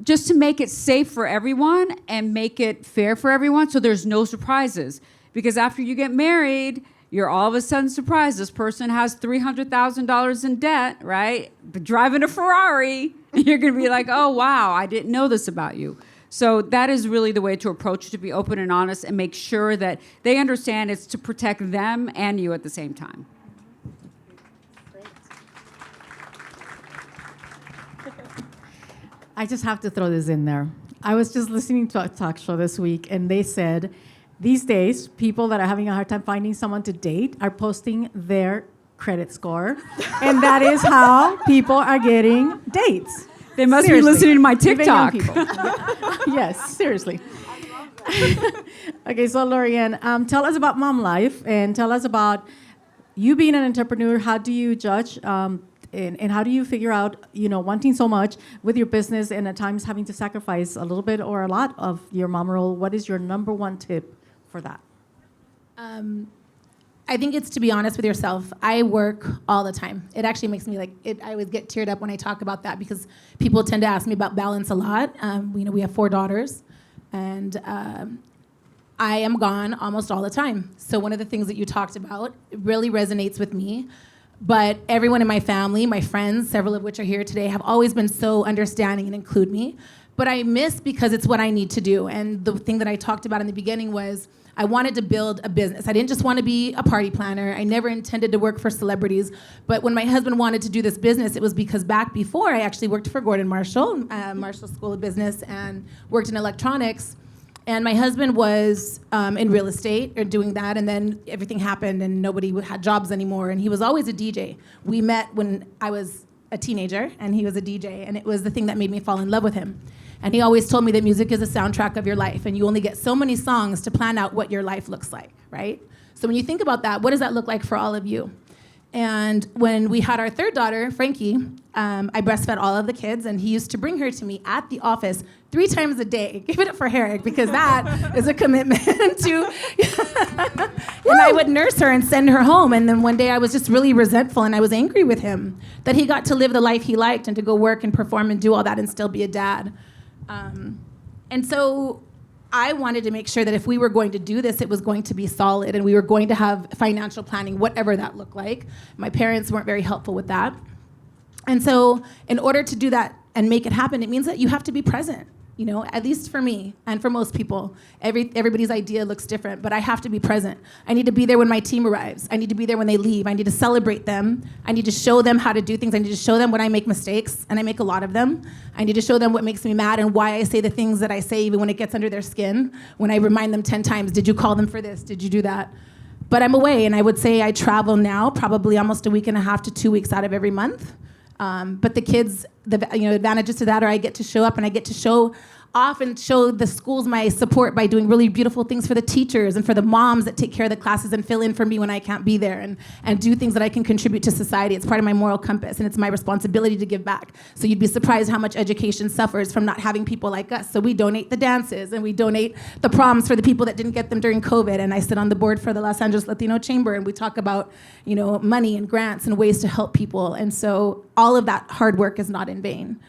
[SPEAKER 7] just to make it safe for everyone and make it fair for everyone so there's no surprises. Because after you get married, you're all of a sudden surprised. This person has $300,000 in debt, right? But driving a Ferrari, you're going to be like, oh, wow, I didn't know this about you. So that is really the way to approach it, to be open and honest and make sure that they understand it's to protect them and you at the same time.
[SPEAKER 6] I just have to throw this in there. I was just listening to a talk show this week, and they said these days, people that are having a hard time finding someone to date are posting their credit score, and that is how people are getting dates.
[SPEAKER 7] They must
[SPEAKER 6] Seriously.
[SPEAKER 7] be listening to my
[SPEAKER 6] Even young
[SPEAKER 7] TikTok.
[SPEAKER 6] people. Yes, seriously. Okay, so Lorianne, tell us about mom life, and tell us about you being an entrepreneur. How do you judge? And how do you figure out, wanting so much with your business and at times having to sacrifice a little bit or a lot of your mom role? What is your number one tip for that?
[SPEAKER 8] I think it's to be honest with yourself. I work all the time. It actually makes me I always get teared up when I talk about that because people tend to ask me about balance a lot. We have 4 daughters, and I am gone almost all the time. So one of the things that you talked about really resonates with me. But everyone in my family, my friends, several of which are here today, have always been so understanding and include me. But I miss because it's what I need to do. And the thing that I talked about in the beginning was I wanted to build a business. I didn't just want to be a party planner. I never intended to work for celebrities. But when my husband wanted to do this business, it was because back before I actually worked for Gordon Marshall, Marshall School of Business, and worked in electronics. And my husband was in real estate or doing that, and then everything happened and nobody had jobs anymore. And he was always a DJ. We met when I was a teenager, and he was a DJ, and it was the thing that made me fall in love with him. And he always told me that music is a soundtrack of your life, and you only get so many songs to plan out what your life looks like, right? So when you think about that, what does that look like for all of you? And when we had our third daughter, Frankie, I breastfed all of the kids, and he used to bring her to me at the office 3 times a day. Give it up for Herrick, because that is a commitment to. And I would nurse her and send her home. And then one day I was just really resentful, and I was angry with him that he got to live the life he liked and to go work and perform and do all that and still be a dad. And so I wanted to make sure that if we were going to do this, it was going to be solid, and we were going to have financial planning, whatever that looked like. My parents weren't very helpful with that. And so in order to do that and make it happen, it means that you have to be present. You know, at least for me and for most people, everybody's idea looks different, but I have to be present. I need to be there when my team arrives. I need to be there when they leave. I need to celebrate them. I need to show them how to do things. I need to show them when I make mistakes, and I make a lot of them. I need to show them what makes me mad and why I say the things that I say, even when it gets under their skin, when I remind them 10 times, did you call them for this? Did you do that? But I'm away, and I would say I travel now probably almost a week and a half to 2 weeks out of every month. But the kids, the advantages to that are I get to show up, and I get to show the schools my support by doing really beautiful things for the teachers and for the moms that take care of the classes and fill in for me when I can't be there, and do things that I can contribute to society. It's part of my moral compass, and it's my responsibility to give back. So you'd be surprised how much education suffers from not having people like us. So we donate the dances, and we donate the proms for the people that didn't get them during COVID. And I sit on the board for the Los Angeles Latino Chamber, and we talk about, money and grants and ways to help people. And so all of that hard work is not in vain.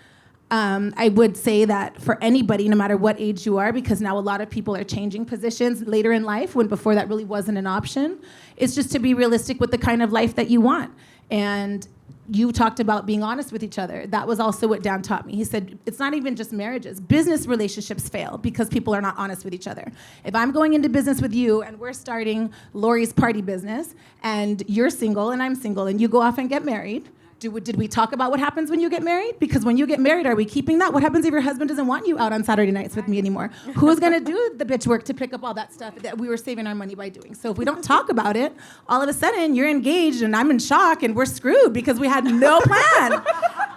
[SPEAKER 8] I would say that for anybody, no matter what age you are, because now a lot of people are changing positions later in life when before that really wasn't an option, it's just to be realistic with the kind of life that you want. And you talked about being honest with each other. That was also what Dan taught me. He said, it's not even just marriages. Business relationships fail because people are not honest with each other. If I'm going into business with you and we're starting Lori's party business, and you're single and I'm single, and you go off and get married, did we talk about what happens when you get married? Because when you get married, are we keeping that? What happens if your husband doesn't want you out on Saturday nights with me anymore? Who's gonna do the bitch work to pick up all that stuff that we were saving our money by doing? So if we don't talk about it, all of a sudden you're engaged and I'm in shock and we're screwed because we had no plan,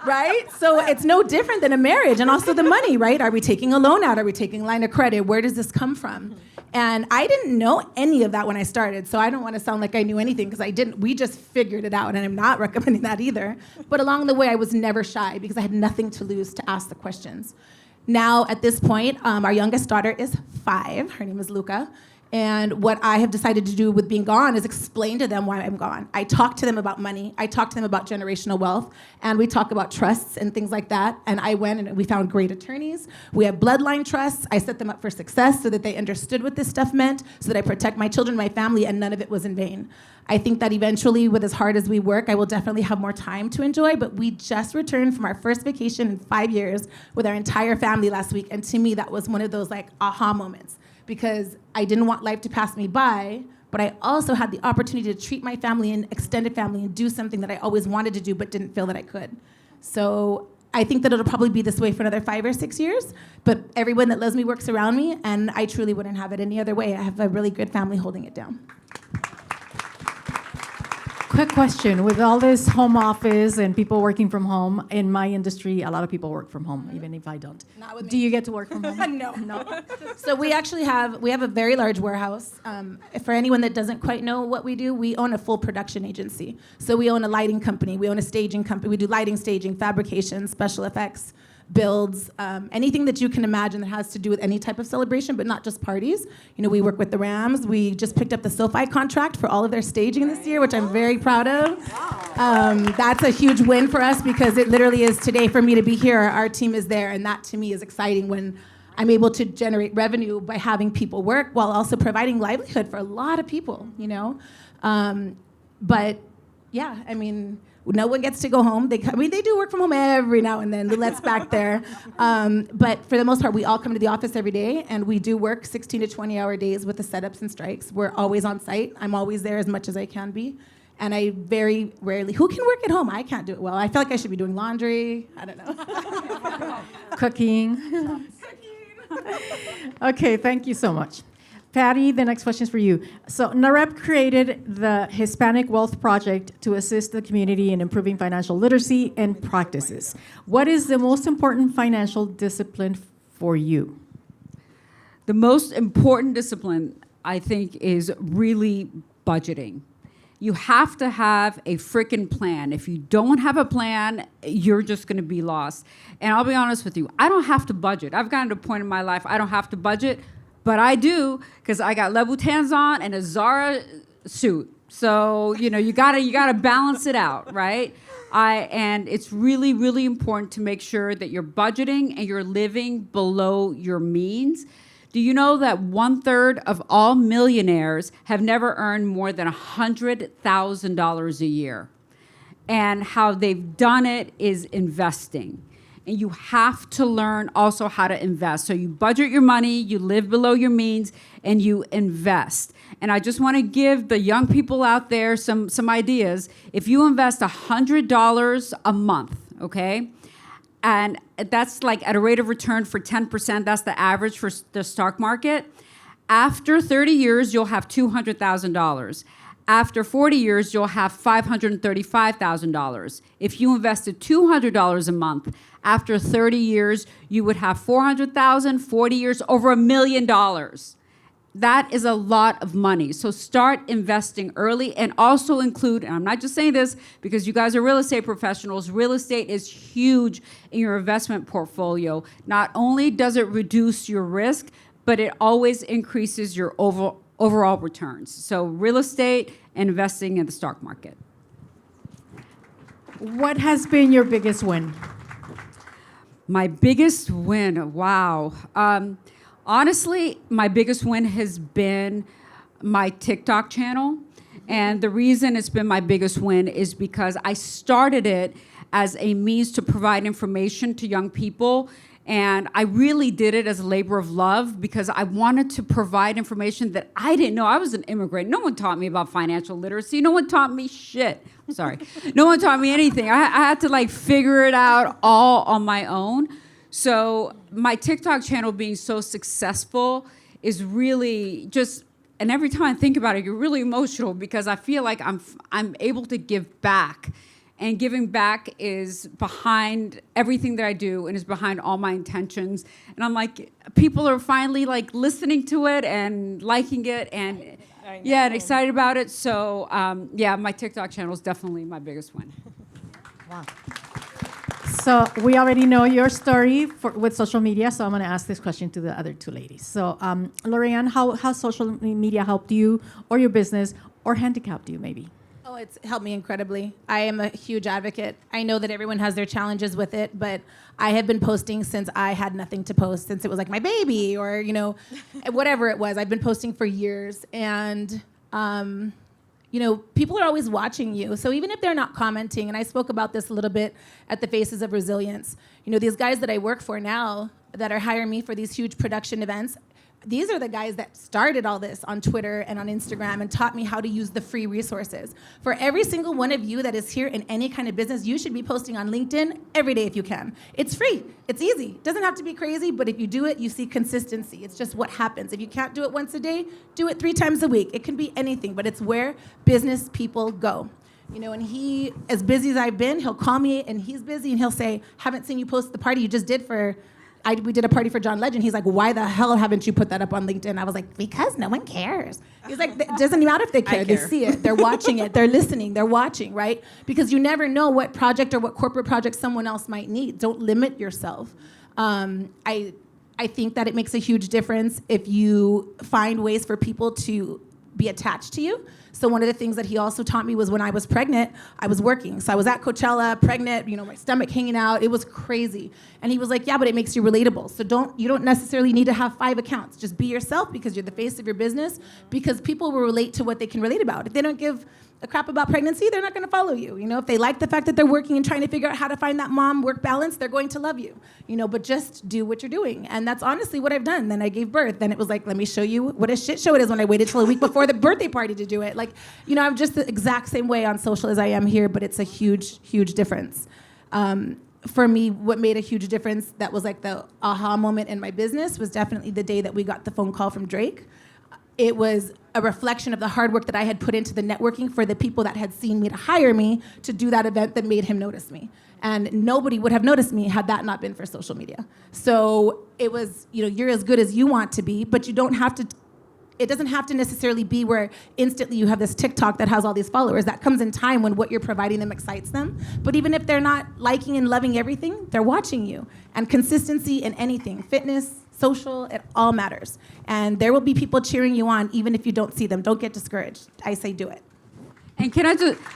[SPEAKER 8] right? So it's no different than a marriage. And also the money, right? Are we taking a loan out? Are we taking a line of credit? Where does this come from? And I didn't know any of that when I started, so I don't want to sound like I knew anything, because I didn't. We just figured it out, and I'm not recommending that either. But along the way, I was never shy because I had nothing to lose to ask the questions. Now, at this point, our youngest daughter is 5. Her name is Luca. And what I have decided to do with being gone is explain to them why I'm gone. I talk to them about money. I talk to them about generational wealth. And we talk about trusts and things like that. And I went and we found great attorneys. We have bloodline trusts. I set them up for success so that they understood what this stuff meant, so that I protect my children, my family, and none of it was in vain. I think that eventually, with as hard as we work, I will definitely have more time to enjoy. But we just returned from our first vacation in 5 years with our entire family last week. And to me, that was one of those aha moments. Because I didn't want life to pass me by, but I also had the opportunity to treat my family and extended family and do something that I always wanted to do but didn't feel that I could. So I think that it'll probably be this way for another 5 or 6 years, but everyone that loves me works around me, and I truly wouldn't have it any other way. I have a really good family holding it down.
[SPEAKER 6] Quick question. With all this home office and people working from home, in my industry, a lot of people work from home, even if I don't.
[SPEAKER 8] Not with me.
[SPEAKER 6] Do you get to work from home?
[SPEAKER 8] No. So we actually have a very large warehouse. For anyone that doesn't quite know what we do, we own a full production agency. So we own a lighting company, we own a staging company, we do lighting, staging, fabrication, special effects, builds, anything that you can imagine that has to do with any type of celebration, but not just parties. We work with the Rams. We just picked up the SoFi contract for all of their staging this year, which I'm very proud of. That's a huge win for us, because it literally is today for me to be here. Our team is there, and that to me is exciting when I'm able to generate revenue by having people work while also providing livelihood for a lot of people, But yeah, I mean, no one gets to go home. They do work from home every now and then. Let's back there. But for the most part, we all come to the office every day, and we do work 16 to 20-hour days with the setups and strikes. We're always on site. I'm always there as much as I can be. And I very rarely, who can work at home? I can't do it well. I feel like I should be doing laundry. I don't know.
[SPEAKER 5] Cooking. Okay, thank you so much. Patty, the next question is for you. So Nahrep created the Hispanic Wealth Project to assist the community in improving financial literacy and practices. What is the most important financial discipline for you?
[SPEAKER 7] The most important discipline, I think, is really budgeting. You have to have a freaking plan. If you don't have a plan, you're just going to be lost. And I'll be honest with you, I don't have to budget. I've gotten to a point in my life I don't have to budget, but I do because I got Louboutins on and a Zara suit. So you gotta balance it out, right? And it's really, really important to make sure that you're budgeting and you're living below your means. Do you know that 1/3 of all millionaires have never earned more than $100,000 a year? And how they've done it is investing. And you have to learn also how to invest. So you budget your money, you live below your means, and you invest. And I just want to give the young people out there some ideas. If you invest $100 a month, okay? And that's like at a rate of return for 10%, that's the average for the stock market. After 30 years, you'll have $200,000. After 40 years, you'll have $535,000. If you invested $200 a month, after 30 years, you would have $400,000, 40 years, over $1 million. That is a lot of money. So start investing early and also include, and I'm not just saying this because you guys are real estate professionals, real estate is huge in your investment portfolio. Not only does it reduce your risk, but it always increases your overall returns. So real estate and investing in the stock market.
[SPEAKER 5] What has been your biggest win?
[SPEAKER 7] My biggest win, wow. Honestly, my biggest win has been my TikTok channel. And the reason it's been my biggest win is because I started it as a means to provide information to young people. And I really did it as a labor of love because I wanted to provide information that I didn't know. I was an immigrant. No one taught me about financial literacy. No one taught me shit. Sorry. No one taught me anything. I had to figure it out all on my own. So my TikTok channel being so successful is really just, and every time I think about it, you're really emotional because I feel like I'm able to give back. And giving back is behind everything that I do and is behind all my intentions. And I'm like, people are finally listening to it and liking it and and excited about it. So my TikTok channel is definitely my biggest win.
[SPEAKER 5] Wow. So we already know your story with social media, so I'm going to ask this question to the other two ladies. So Lorianne, how social media helped you or your business or handicapped you maybe?
[SPEAKER 8] Oh, it's helped me incredibly. I am a huge advocate. I know that everyone has their challenges with it, but I have been posting since I had nothing to post, since it was like my baby or, whatever it was. I've been posting for years, and people are always watching you. So even if they're not commenting, and I spoke about this a little bit at the Faces of Resilience, these guys that I work for now that are hiring me for these huge production events, these are the guys that started all this on Twitter and on Instagram and taught me how to use the free resources. For every single one of you that is here in any kind of business, you should be posting on LinkedIn every day if you can. It's free. It's easy. It doesn't have to be crazy, but if you do it, you see consistency. It's just what happens. If you can't do it once a day, do it 3 times a week. It can be anything, but it's where business people go. And he, as busy as I've been, he'll call me and he's busy and he'll say, haven't seen you post the party you just did we did a party for John Legend. He's like, why the hell haven't you put that up on LinkedIn? I was like, because no one cares. He's like, it doesn't matter if they care. They see it. They're watching it. They're listening. They're watching, right? Because you never know what project or what corporate project someone else might need. Don't limit yourself. I think that it makes a huge difference if you find ways for people to be attached to you. So one of the things that he also taught me was when I was pregnant, I was working. So I was at Coachella, pregnant, my stomach hanging out. It was crazy. And he was like, yeah, but it makes you relatable. So you don't necessarily need to have 5 accounts. Just be yourself because you're the face of your business, because people will relate to what they can relate about. If they don't give a crap about pregnancy, they're not going to follow you. If they like the fact that they're working and trying to figure out how to find that mom work balance, they're going to love you. But just do what you're doing. And that's honestly what I've done. Then I gave birth. Then it was like, let me show you what a shit show it is when I waited till a week before the birthday party to do it. Like, I'm just the exact same way on social as I am here, but it's a huge, huge difference. For me, what made a huge difference that was like the aha moment in my business was definitely the day that we got the phone call from Drake. It was a reflection of the hard work that I had put into the networking for the people that had seen me to hire me to do that event that made him notice me. And nobody would have noticed me had that not been for social media. So it was, you're as good as you want to be, but you don't have to, it doesn't have to necessarily be where instantly you have this TikTok that has all these followers. That comes in time when what you're providing them excites them. But even if they're not liking and loving everything, they're watching you. And consistency in anything, fitness, social, it all matters. And there will be people cheering you on even if you don't see them. Don't get discouraged. I say do it.
[SPEAKER 7] And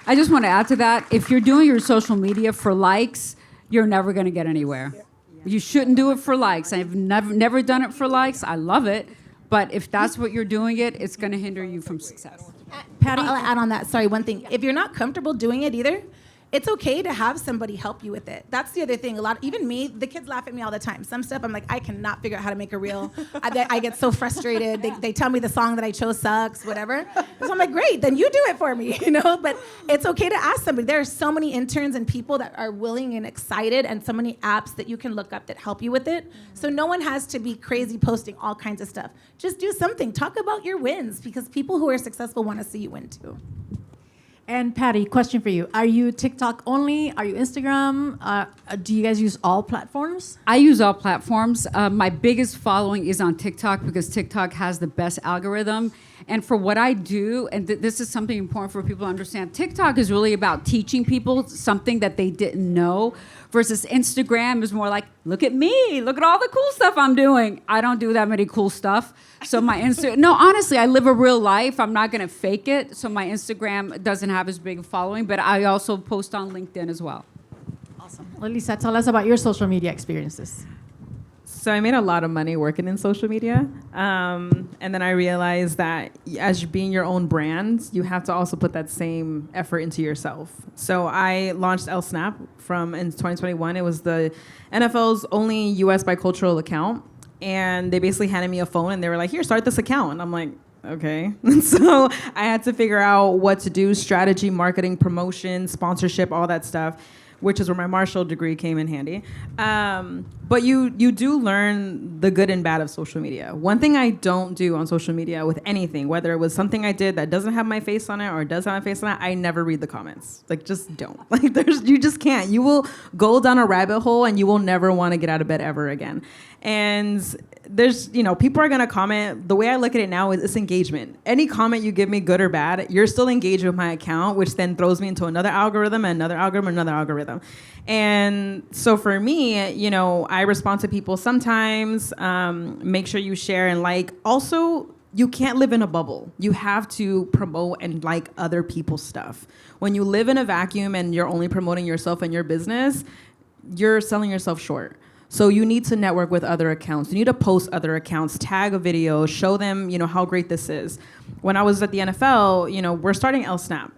[SPEAKER 7] I just want to add to that, if you're doing your social media for likes, you're never going to get anywhere. You shouldn't do it for likes. I've never done it for likes. I love it. But if that's what you're doing it's going to hinder you from success.
[SPEAKER 8] Patty, I'll add on that. Sorry, one thing. If you're not comfortable doing it either, it's okay to have somebody help you with it. That's the other thing. Even me, the kids laugh at me all the time. Some stuff I'm like, I cannot figure out how to make a reel. I get so frustrated. They tell me the song that I chose sucks, whatever. So I'm like, great, then you do it for me, But it's okay to ask somebody. There are so many interns and people that are willing and excited, and so many apps that you can look up that help you with it. So no one has to be crazy posting all kinds of stuff. Just do something. Talk about your wins, because people who are successful want to see you win too.
[SPEAKER 6] And Patty, question for you. Are you TikTok only? Are you Instagram? Do you guys use all platforms?
[SPEAKER 7] I use all platforms. My biggest following is on TikTok because TikTok has the best algorithm. And for what I do, and this is something important for people to understand, TikTok is really about teaching people something that they didn't know, versus Instagram is more like, look at me, look at all the cool stuff I'm doing. I don't do that many cool stuff. So no, honestly, I live a real life. I'm not gonna fake it. So my Instagram doesn't have as big a following, but I also post on LinkedIn as well.
[SPEAKER 6] Awesome. Well, Lisa, tell us about your social media experiences.
[SPEAKER 4] So I made a lot of money working in social media. And then I realized that as you being your own brand, you have to also put that same effort into yourself. So I launched LSnap in 2021. It was the NFL's only US bicultural account. And they basically handed me a phone and they were like, here, start this account. And I'm like, okay. And so I had to figure out what to do, strategy, marketing, promotion, sponsorship, all that stuff, which is where my Marshall degree came in handy. But you do learn the good and bad of social media. One thing I don't do on social media with anything, whether it was something I did that doesn't have my face on it or does have my face on it, I never read the comments. Like, just don't. Like, you just can't. You will go down a rabbit hole and you will never want to get out of bed ever again. And there's, people are going to comment. The way I look at it now is it's engagement. Any comment you give me, good or bad, you're still engaged with my account, which then throws me into another algorithm and another algorithm and another algorithm. And so for me, I respond to people sometimes, make sure you share and like. Also, you can't live in a bubble. You have to promote and like other people's stuff. When you live in a vacuum and you're only promoting yourself and your business, you're selling yourself short. So you need to network with other accounts. You need to post other accounts, tag a video, show them, how great this is. When I was at the NFL, we're starting LSnap.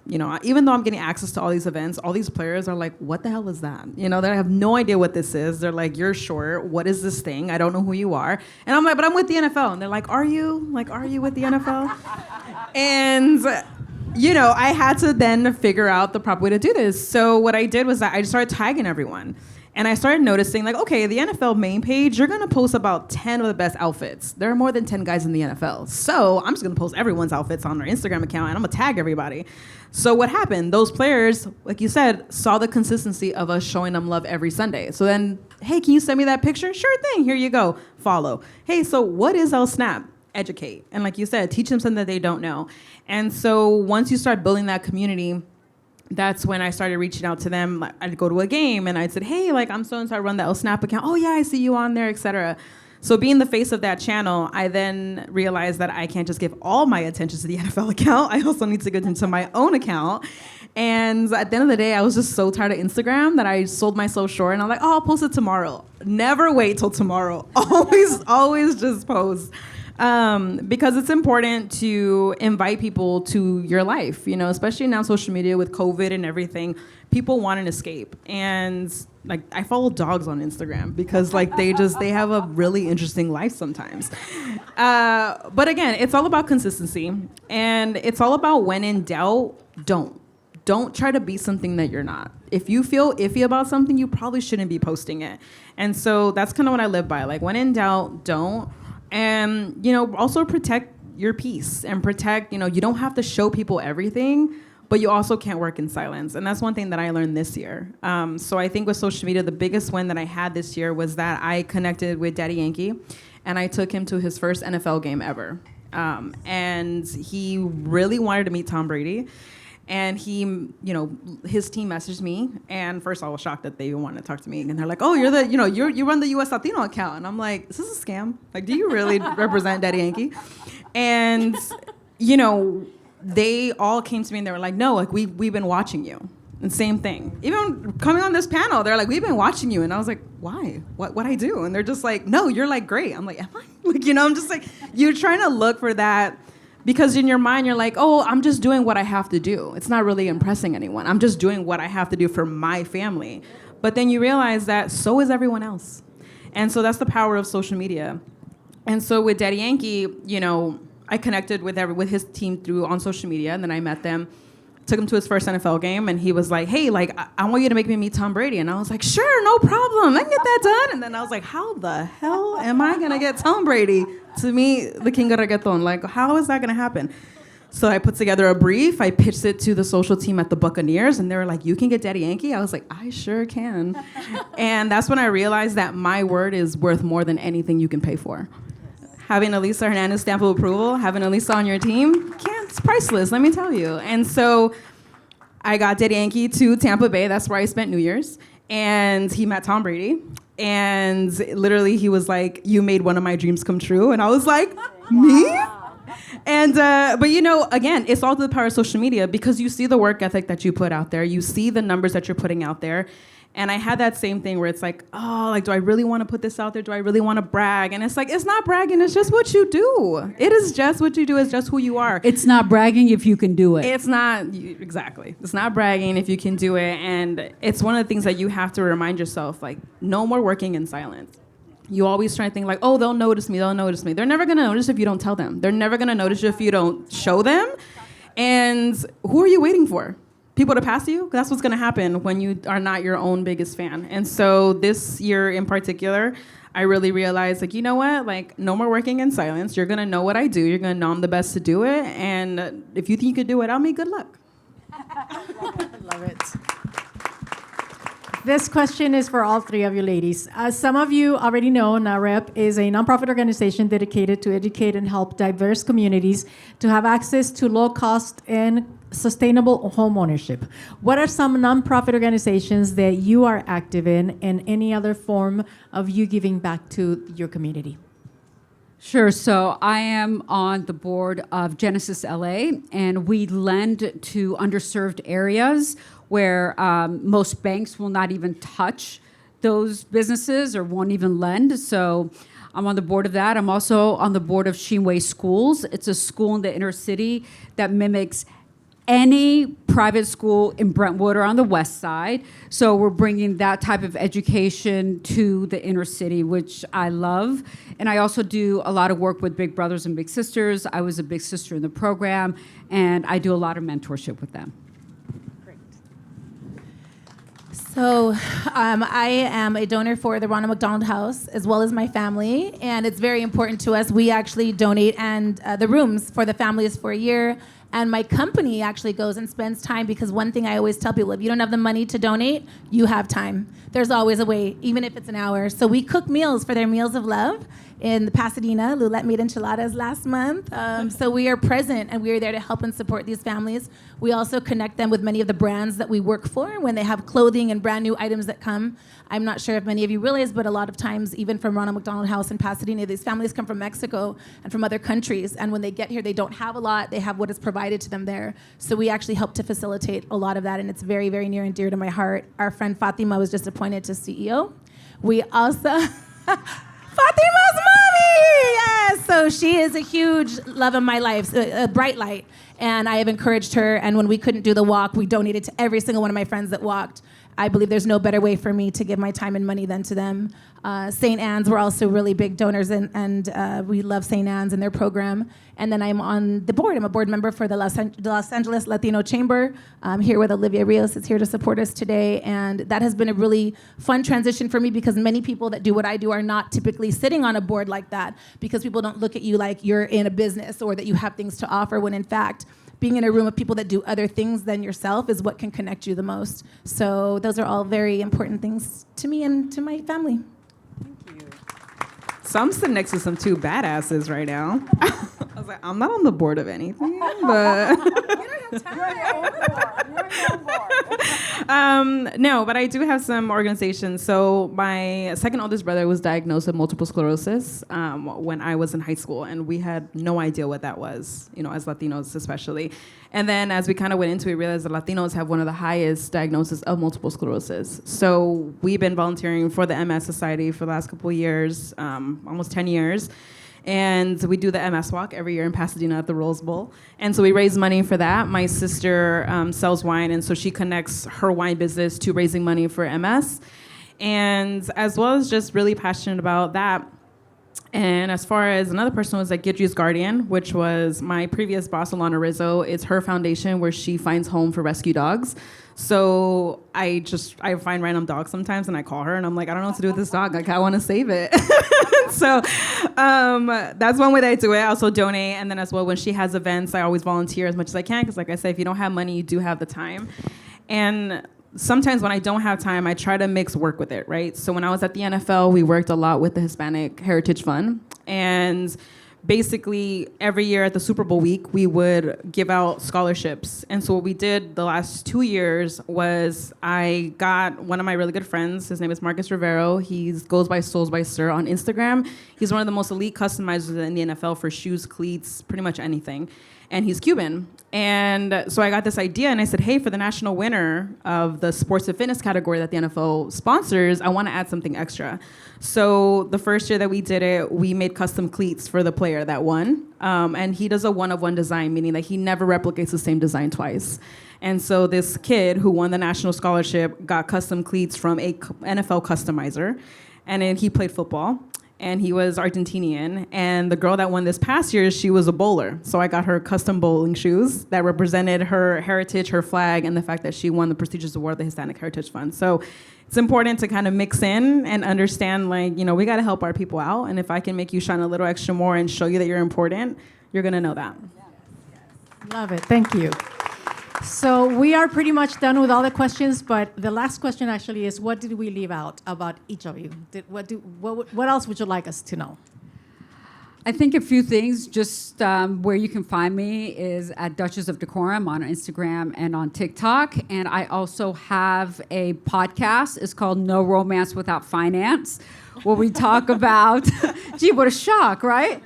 [SPEAKER 4] Even though I'm getting access to all these events, all these players are like, what the hell is that? They have no idea what this is. They're like, you're short. What is this thing? I don't know who you are. And I'm like, but I'm with the NFL. And they're like, are you? Like, are you with the NFL? And I had to then figure out the proper way to do this. So what I did was that I just started tagging everyone. And I started noticing, like, okay, the NFL main page, you're going to post about 10 of the best outfits. There are more than 10 guys in the NFL. So I'm just going to post everyone's outfits on their Instagram account, and I'm going to tag everybody. So what happened? Those players, like you said, saw the consistency of us showing them love every Sunday. So then, hey, can you send me that picture? Sure thing. Here you go. Follow. Hey, so what is LSnap? Educate. And like you said, teach them something that they don't know. And so once you start building that community, that's when I started reaching out to them. I'd go to a game and I'd say, hey, like, I'm so-and-so, I run the LSnap account. Oh yeah, I see you on there, etc. So being the face of that channel, I then realized that I can't just give all my attention to the NFL account. I also need to get into my own account. And at the end of the day, I was just so tired of Instagram that I sold myself short. And I'm like, oh, I'll post it tomorrow. Never wait till tomorrow. Always just post. Because it's important to invite people to your life, you know, especially now social media with COVID and everything. People want an escape. And like I follow dogs on Instagram because like they have a really interesting life sometimes. But again, it's all about consistency, and it's all about when in doubt, don't try to be something that you're not. If you feel iffy about something, you probably shouldn't be posting it. And so that's kind of what I live by. Like when in doubt, don't. And, you know, also protect your peace and protect, you know, you don't have to show people everything, but you also can't work in silence. And that's one thing that I learned this year. So I think with social media, the biggest win that I had this year was that I connected with Daddy Yankee, and I took him to his first NFL game ever. And he really wanted to meet Tom Brady. And he, you know, his team messaged me, and first I was shocked that they even wanted to talk to me. And they're like, "Oh, you run the U.S. Latino account," and I'm like, "Is this a scam? Like, do you really represent Daddy Yankee?" And, you know, they all came to me and they were like, "No, like we've been watching you." And same thing. Even coming on this panel, they're like, "We've been watching you," and I was like, "Why? What I do?" And they're just like, "No, you're like great." I'm like, "Am I?" Like, you know, I'm just like, you're trying to look for that. Because in your mind, you're like, oh, I'm just doing what I have to do. It's not really impressing anyone. I'm just doing what I have to do for my family. But then you realize that so is everyone else. And so that's the power of social media. And so with Daddy Yankee, you know, I connected with his team on social media, and then I met them, took him to his first NFL game, and he was like, hey, like, I want you to make me meet Tom Brady. And I was like, sure, no problem. I can get that done. And then I was like, how the hell am I going to get Tom Brady to meet the king of reggaeton? Like, how is that going to happen? So I put together a brief. I pitched it to the social team at the Buccaneers, and they were like, you can get Daddy Yankee? I was like, I sure can. And that's when I realized that my word is worth more than anything you can pay for. Having Elisa Hernandez stamp of approval, having Elisa on your team, it's priceless, let me tell you. And so I got Daddy Yankee to Tampa Bay. That's where I spent New Year's. And he met Tom Brady. And literally he was like, you made one of my dreams come true. And I was like, me? And, but you know, again, it's all to the power of social media because you see the work ethic that you put out there. You see the numbers that you're putting out there. And I had that same thing where it's like, oh, like, do I really want to put this out there? Do I really want to brag? And it's like, it's not bragging. It's just what you do. It is just what you do. It's just who you are.
[SPEAKER 7] It's not bragging if you can do it.
[SPEAKER 4] It's not, exactly. It's not bragging if you can do it. And it's one of the things that you have to remind yourself, like, no more working in silence. You always try to think like, oh, they'll notice me. They'll notice me. They're never going to notice if you don't tell them. They're never going to notice you if you don't show them. And who are you waiting for? People to pass you? That's what's going to happen when you are not your own biggest fan. And so this year in particular, I really realized, like, you know what? Like, no more working in silence. You're going to know what I do. You're going to know I'm the best to do it. And if you think you could do it, I'll mean, good luck.
[SPEAKER 6] Love it. This question is for all three of you ladies. As some of you already know, Nahrep is a nonprofit organization dedicated to educate and help diverse communities to have access to low-cost and sustainable home ownership. What are some nonprofit organizations that you are active in and any other form of you giving back to your community?
[SPEAKER 7] Sure. So I am on the board of Genesis LA, and we lend to underserved areas where most banks will not even touch those businesses or won't even lend. So I'm on the board of that. I'm also on the board of Sheenway Schools. It's a school in the inner city that mimics any private school in Brentwood or on the west side. So we're bringing that type of education to the inner city, which I love. And I also do a lot of work with Big Brothers and Big Sisters. I was a big sister in the program, and I do a lot of mentorship with them.
[SPEAKER 8] So I am a donor for the Ronald McDonald House, as well as my family, and it's very important to us. We actually donate and the rooms for the families for a year, and my company actually goes and spends time, because one thing I always tell people, if you don't have the money to donate, you have time. There's always a way, even if it's an hour. So we cook meals for their Meals of Love in Pasadena. Lulette made enchiladas last month. So we are present, and we are there to help and support these families. We also connect them with many of the brands that we work for when they have clothing and brand new items that come. I'm not sure if many of you realize, but a lot of times, even from Ronald McDonald House in Pasadena, these families come from Mexico and from other countries. And when they get here, they don't have a lot. They have what is provided to them there. So we actually help to facilitate a lot of that, and it's very, very near and dear to my heart. Our friend Fatima was just appointed to CEO. We also... Fatima's mommy! Yes, So she is a huge love of my life, a bright light. And I have encouraged her. And when we couldn't do the walk, we donated to every single one of my friends that walked. I believe there's no better way for me to give my time and money than to them. St. Anne's, we're also really big donors, and we love St. Anne's and their program. And then I'm on the board. I'm a board member for the Los Angeles Latino Chamber. I'm here with Olivia Rios is here to support us today. And that has been a really fun transition for me because many people that do what I do are not typically sitting on a board like that because people don't look at you like you're in a business or that you have things to offer when in fact, being in a room of people that do other things than yourself is what can connect you the most. So those are all very important things to me and to my family.
[SPEAKER 4] Thank you. So I'm sitting next to some two badasses right now. I was like, I'm not on the board of anything, but no, but I do have some organizations. So my second oldest brother was diagnosed with multiple sclerosis when I was in high school, and we had no idea what that was, you know, as Latinos especially. And then as we kind of went into it, we realized that Latinos have one of the highest diagnoses of multiple sclerosis. So we've been volunteering for the MS Society for the last couple of years, almost 10 years. And we do the MS Walk every year in Pasadena at the Rose Bowl. And so we raise money for that. My sister sells wine, and so she connects her wine business to raising money for MS. And as well as just really passionate about that. And as far as another person was like Gidry's Guardian, which was my previous boss, Alana Rizzo. It's her foundation where she finds home for rescue dogs. So I find random dogs sometimes and I call her and I'm like, I don't know what to do with this dog. Like, I want to save it. So that's one way that I do it. I also donate. And then as well, when she has events, I always volunteer as much as I can. Because like I said, if you don't have money, you do have the time. And sometimes when I don't have time, I try to mix work with it, right? So when I was at the NFL, we worked a lot with the Hispanic Heritage Fund. And basically, every year at the Super Bowl week, we would give out scholarships. And so what we did the last 2 years was I got one of my really good friends. His name is Marcus Rivero. He goes by Souls by Sir on Instagram. He's one of the most elite customizers in the NFL for shoes, cleats, pretty much anything. And he's Cuban. And so I got this idea and I said, hey, for the national winner of the sports and fitness category that the NFL sponsors, I want to add something extra. So the first year that we did it, we made custom cleats for the player that won. And he does a one-of-one design, meaning that he never replicates the same design twice. And so this kid who won the national scholarship got custom cleats from a NFL customizer. And then he played football. And he was Argentinian. And the girl that won this past year, she was a bowler. So I got her custom bowling shoes that represented her heritage, her flag, and the fact that she won the prestigious award of the Hispanic Heritage Fund. So it's important to kind of mix in and understand, like, you know, we got to help our people out. And if I can make you shine a little extra more and show you that you're important, you're going to know that.
[SPEAKER 6] Love it. Thank you. So we are pretty much done with all the questions, but the last question actually is, what did we leave out about each of you? What else would you like us to know?
[SPEAKER 7] I think a few things. Just where you can find me is at Duchess of Decorum on Instagram and on TikTok. And I also have a podcast. It's called No Romance Without Finance, where we talk about, gee, what a shock, right?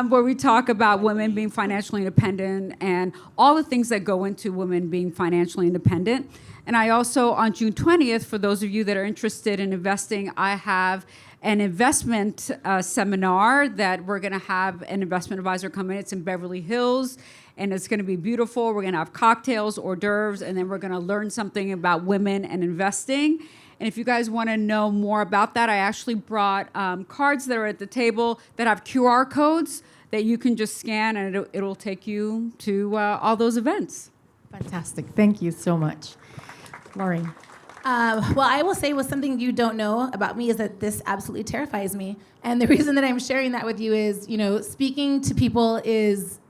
[SPEAKER 7] Where we talk about women being financially independent and all the things that go into women being financially independent. And I also, on June 20th, for those of you that are interested in investing, I have an investment seminar that we're going to have an investment advisor come in. It's in Beverly Hills, and it's going to be beautiful. We're going to have cocktails, hors d'oeuvres, and then we're going to learn something about women and investing. And if you guys want to know more about that, I actually brought cards that are at the table that have QR codes that you can just scan, and it'll take you to all those events.
[SPEAKER 6] Fantastic. Thank you so much. Laurie.
[SPEAKER 8] Well, I will say with something you don't know about me is that this absolutely terrifies me. And the reason that I'm sharing that with you is, you know, speaking to people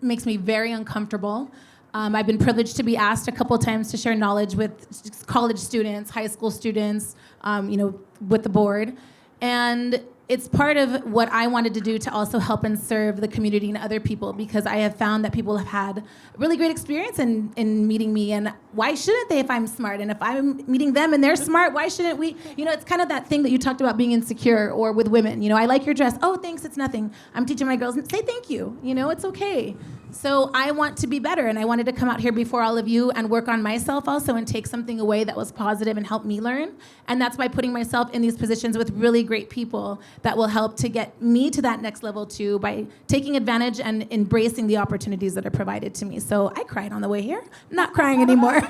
[SPEAKER 8] makes me very uncomfortable. I've been privileged to be asked a couple of times to share knowledge with college students, high school students, you know, with the board. And it's part of what I wanted to do to also help and serve the community and other people, because I have found that people have had a really great experience in meeting me. And why shouldn't they if I'm smart? And if I'm meeting them and they're smart, why shouldn't we? You know, it's kind of that thing that you talked about being insecure, or with women. You know, I like your dress. Oh, thanks, it's nothing. I'm teaching my girls, say thank you. You know, it's okay. So I want to be better, and I wanted to come out here before all of you and work on myself also and take something away that was positive and help me learn. And that's by putting myself in these positions with really great people that will help to get me to that next level too by taking advantage and embracing the opportunities that are provided to me. So I cried on the way here, not crying anymore.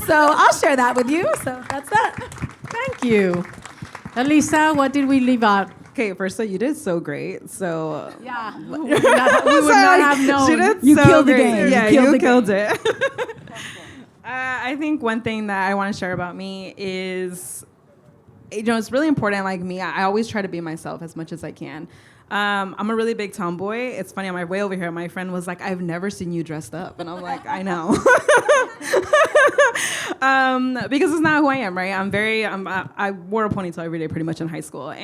[SPEAKER 8] So I'll share that with you. So that's that.
[SPEAKER 6] Thank you. Elisa, what did we leave out?
[SPEAKER 4] Okay, first, so you did so great. So
[SPEAKER 6] Yeah. We would not have known.
[SPEAKER 4] She did
[SPEAKER 8] You
[SPEAKER 4] so
[SPEAKER 8] killed the
[SPEAKER 4] great.
[SPEAKER 8] game.
[SPEAKER 4] Yeah,
[SPEAKER 8] You
[SPEAKER 4] you
[SPEAKER 8] killed the
[SPEAKER 4] killed it. I think one thing that I want to share about me is, it's really important. Like me, I always try to be myself as much as I can. I'm a really big tomboy. It's funny, on my way over here, my friend was like, I've never seen you dressed up. And I'm like, I know. Because it's not who I am, right? I wore a ponytail every day pretty much in high school.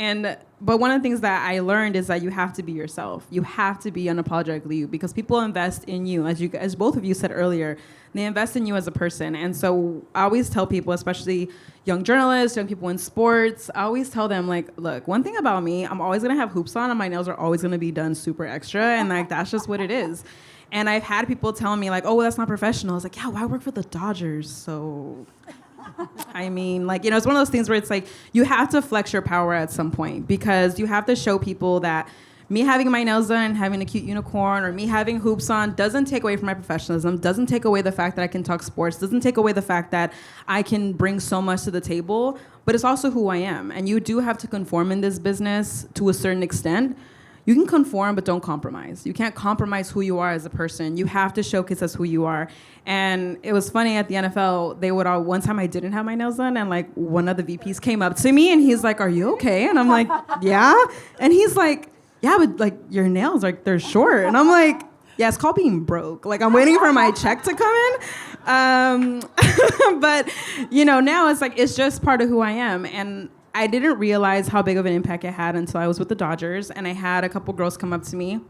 [SPEAKER 4] But one of the things that I learned is that you have to be yourself. You have to be unapologetically you, because people invest in you. As both of you said earlier, they invest in you as a person. And so I always tell people, especially young journalists, young people in sports, I always tell them, like, look, one thing about me, I'm always gonna have hoops on and my nails are always gonna be done super extra. And like, that's just what it is. And I've had people telling me like, oh, well, that's not professional. I was like, yeah, well, I work for the Dodgers, so I mean, like, it's one of those things where it's like, you have to flex your power at some point, because you have to show people that me having my nails done and having a cute unicorn, or me having hoops on, doesn't take away from my professionalism, doesn't take away the fact that I can talk sports, doesn't take away the fact that I can bring so much to the table, but it's also who I am. And you do have to conform in this business to a certain extent. You can conform, but don't compromise. You can't compromise who you are as a person. You have to showcase as who you are. And it was funny at the NFL, one time I didn't have my nails done, and like one of the VPs came up to me and he's like, are you okay? And I'm like, yeah. And he's like, yeah, but like your nails, like they're short. And I'm like, yeah, it's called being broke. Like, I'm waiting for my check to come in. But, now it's like, it's just part of who I am. And I didn't realize how big of an impact it had until I was with the Dodgers, and I had a couple girls come up to me,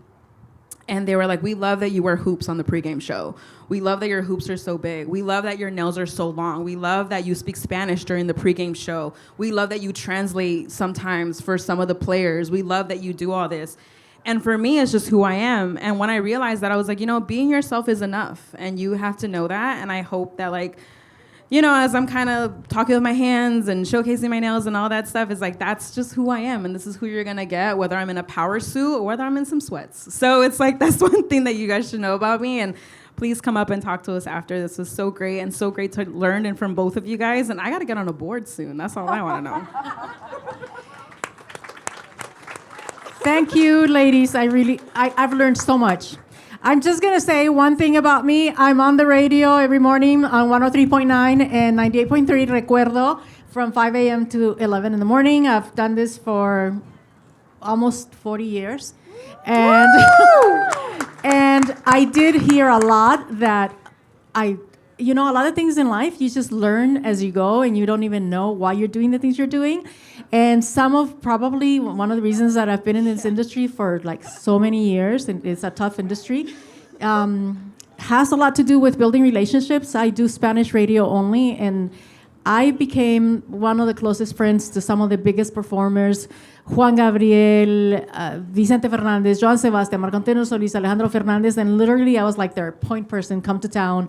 [SPEAKER 4] and they were like, we love that you wear hoops on the pregame show. We love that your hoops are so big. We love that your nails are so long. We love that you speak Spanish during the pregame show. We love that you translate sometimes for some of the players. We love that you do all this. And for me, it's just who I am. And when I realized that, I was like, being yourself is enough, and you have to know that. And I hope that, like, as I'm kind of talking with my hands and showcasing my nails and all that stuff, is like, that's just who I am. And this is who you're going to get, whether I'm in a power suit or whether I'm in some sweats. So it's like, that's one thing that you guys should know about me. And please come up and talk to us after. This was so great, and so great to learn and from both of you guys. And I got to get on a board soon. That's all I want to know.
[SPEAKER 6] Thank you, ladies. I've learned so much. I'm just going to say one thing about me. I'm on the radio every morning on 103.9 and 98.3 Recuerdo from 5 a.m. to 11 in the morning. I've done this for almost 40 years. And, and I did hear a lot that a lot of things in life you just learn as you go, and you don't even know why you're doing the things you're doing. And probably one of the reasons that I've been in this industry for like so many years, and it's a tough industry, has a lot to do with building relationships. I do Spanish radio only, and I became one of the closest friends to some of the biggest performers: Juan Gabriel, Vicente Fernandez, Joan Sebastian, Marco Antonio Solis, Alejandro Fernandez, and literally I was like their point person, come to town.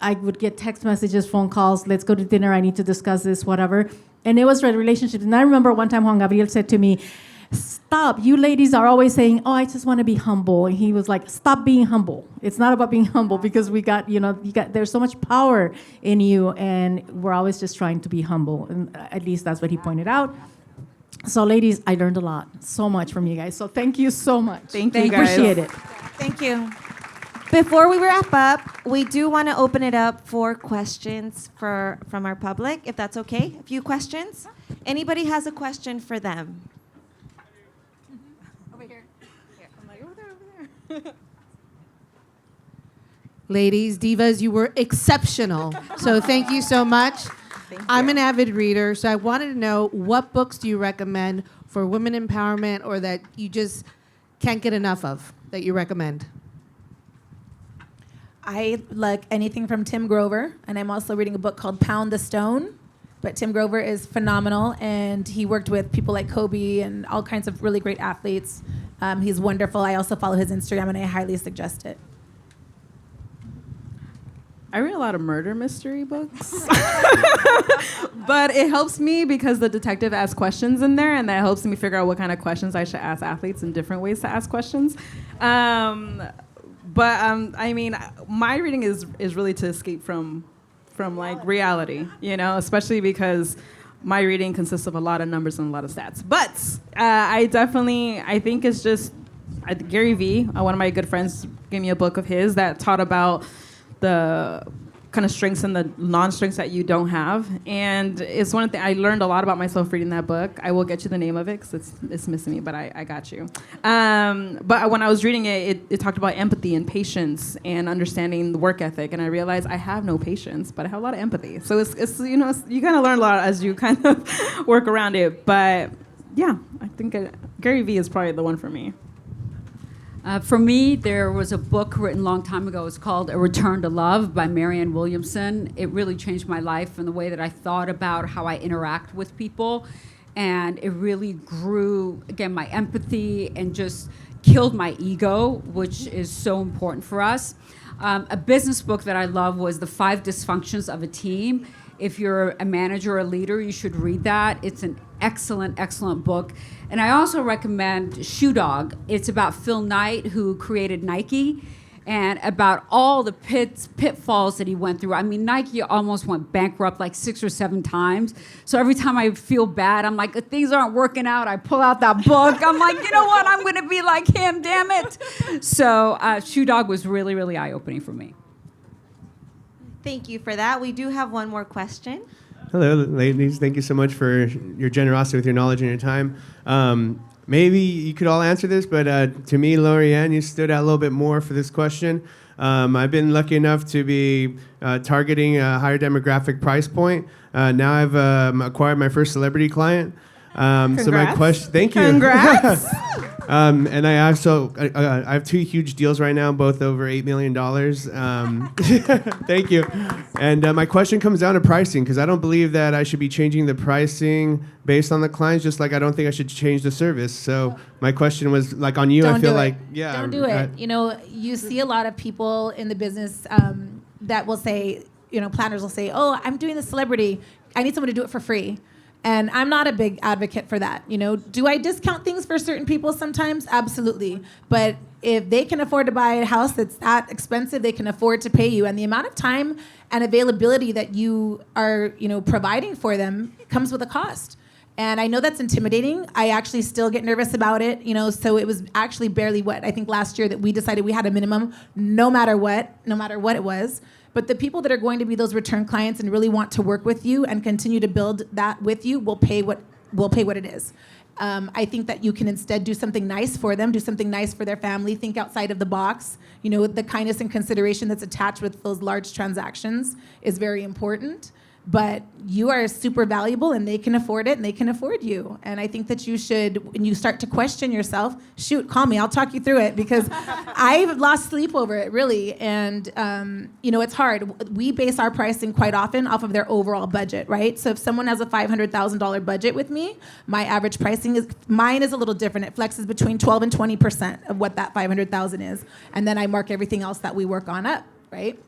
[SPEAKER 6] I would get text messages, phone calls, let's go to dinner, I need to discuss this, whatever. And it was relationships. And I remember one time Juan Gabriel said to me, stop, you ladies are always saying, oh, I just want to be humble. And he was like, stop being humble. It's not about being humble, because there's so much power in you, and we're always just trying to be humble. And at least that's what he pointed out. So ladies, I learned a lot, so much from you guys. So thank you so much.
[SPEAKER 4] Thank you, guys.
[SPEAKER 6] Appreciate it.
[SPEAKER 1] Thank you. Before we wrap up, we do want to open it up for questions from our public, if that's okay. A few questions. Anybody has a question for them?
[SPEAKER 4] Over here. I'm like, over there.
[SPEAKER 9] Ladies, divas, you were exceptional. So thank you so much. I'm an avid reader, so I wanted to know, what books do you recommend for women empowerment, or that you just can't get enough of, that you recommend?
[SPEAKER 8] I like anything from Tim Grover, and I'm also reading a book called Pound the Stone. But Tim Grover is phenomenal, and he worked with people like Kobe and all kinds of really great athletes. He's wonderful. I also follow his Instagram, and I highly suggest it.
[SPEAKER 4] I read a lot of murder mystery books. But it helps me because the detective asks questions in there, and that helps me figure out what kind of questions I should ask athletes and different ways to ask questions. I mean, my reading is really to escape from like reality, you know, especially because my reading consists of a lot of numbers and a lot of stats. But I think it's just Gary Vee, one of my good friends, gave me a book of his that taught about the kind of strengths and the non-strengths that you don't have. And it's one of the I learned a lot about myself reading that book. I will get you the name of it because it's missing me, but I got you. But when I was reading it talked about empathy and patience and understanding the work ethic. And I realized I have no patience, but I have a lot of empathy. So it's you know, you kind of learn a lot as you kind of work around it. But yeah, I think Gary Vee is probably the one for me.
[SPEAKER 7] For me, there was a book written a long time ago. It's called A Return to Love by Marianne Williamson. It really changed my life and the way that I thought about how I interact with people. And it really grew, again, my empathy and just killed my ego, which is so important for us. A business book that I love was The 5 Dysfunctions of a Team. If you're a manager or a leader, you should read that. It's an excellent, excellent book. And I also recommend Shoe Dog. It's about Phil Knight, who created Nike, and about all the pitfalls that he went through. I mean, Nike almost went bankrupt like 6 or 7 times. So every time I feel bad, I'm like, if things aren't working out, I pull out that book. I'm like, you know what? I'm going to be like him, damn it. So Shoe Dog was really, really eye-opening for me.
[SPEAKER 1] Thank you for that. We do have one more question.
[SPEAKER 10] Hello, ladies. Thank you so much for your generosity with your knowledge and your time. Maybe you could all answer this, but to me, Lorianne, you stood out a little bit more for this question. I've been lucky enough to be targeting a higher demographic price point. Now I've acquired my first celebrity client. So my question, thank you.
[SPEAKER 4] Congrats.
[SPEAKER 10] And I also I have 2 huge deals right now, both over $8 million. Thank you. And my question comes down to pricing, because I don't believe that I should be changing the pricing based on the clients, just like I don't think I should change the service. So my question was like on you.
[SPEAKER 8] Don't
[SPEAKER 10] I feel
[SPEAKER 8] do
[SPEAKER 10] like
[SPEAKER 8] it.
[SPEAKER 10] yeah.
[SPEAKER 8] Don't do it. You know, you see a lot of people in the business that will say, you know, planners will say, "Oh, I'm doing the celebrity. I need someone to do it for free." And I'm not a big advocate for that. You know, do I discount things for certain people sometimes? Absolutely. But if they can afford to buy a house that's that expensive, they can afford to pay you. And the amount of time and availability that you are, you know, providing for them comes with a cost. And I know that's intimidating. I actually still get nervous about it, you know, so it was actually barely what, I think last year that we decided we had a minimum no matter what it was. But the people that are going to be those return clients and really want to work with you and continue to build that with you will pay what it is. I think that you can instead do something nice for them, do something nice for their family, think outside of the box. You know, the kindness and consideration that's attached with those large transactions is very important. But you are super valuable, and they can afford it, and they can afford you. And I think that you should, when you start to question yourself, shoot, call me. I'll talk you through it, because I've lost sleep over it, really. And, you know, it's hard. We base our pricing quite often off of their overall budget, right? So if someone has a $500,000 budget with me, my average pricing mine is a little different. It flexes between 12 and 20% of what that $500,000 is. And then I mark everything else that we work on up, right?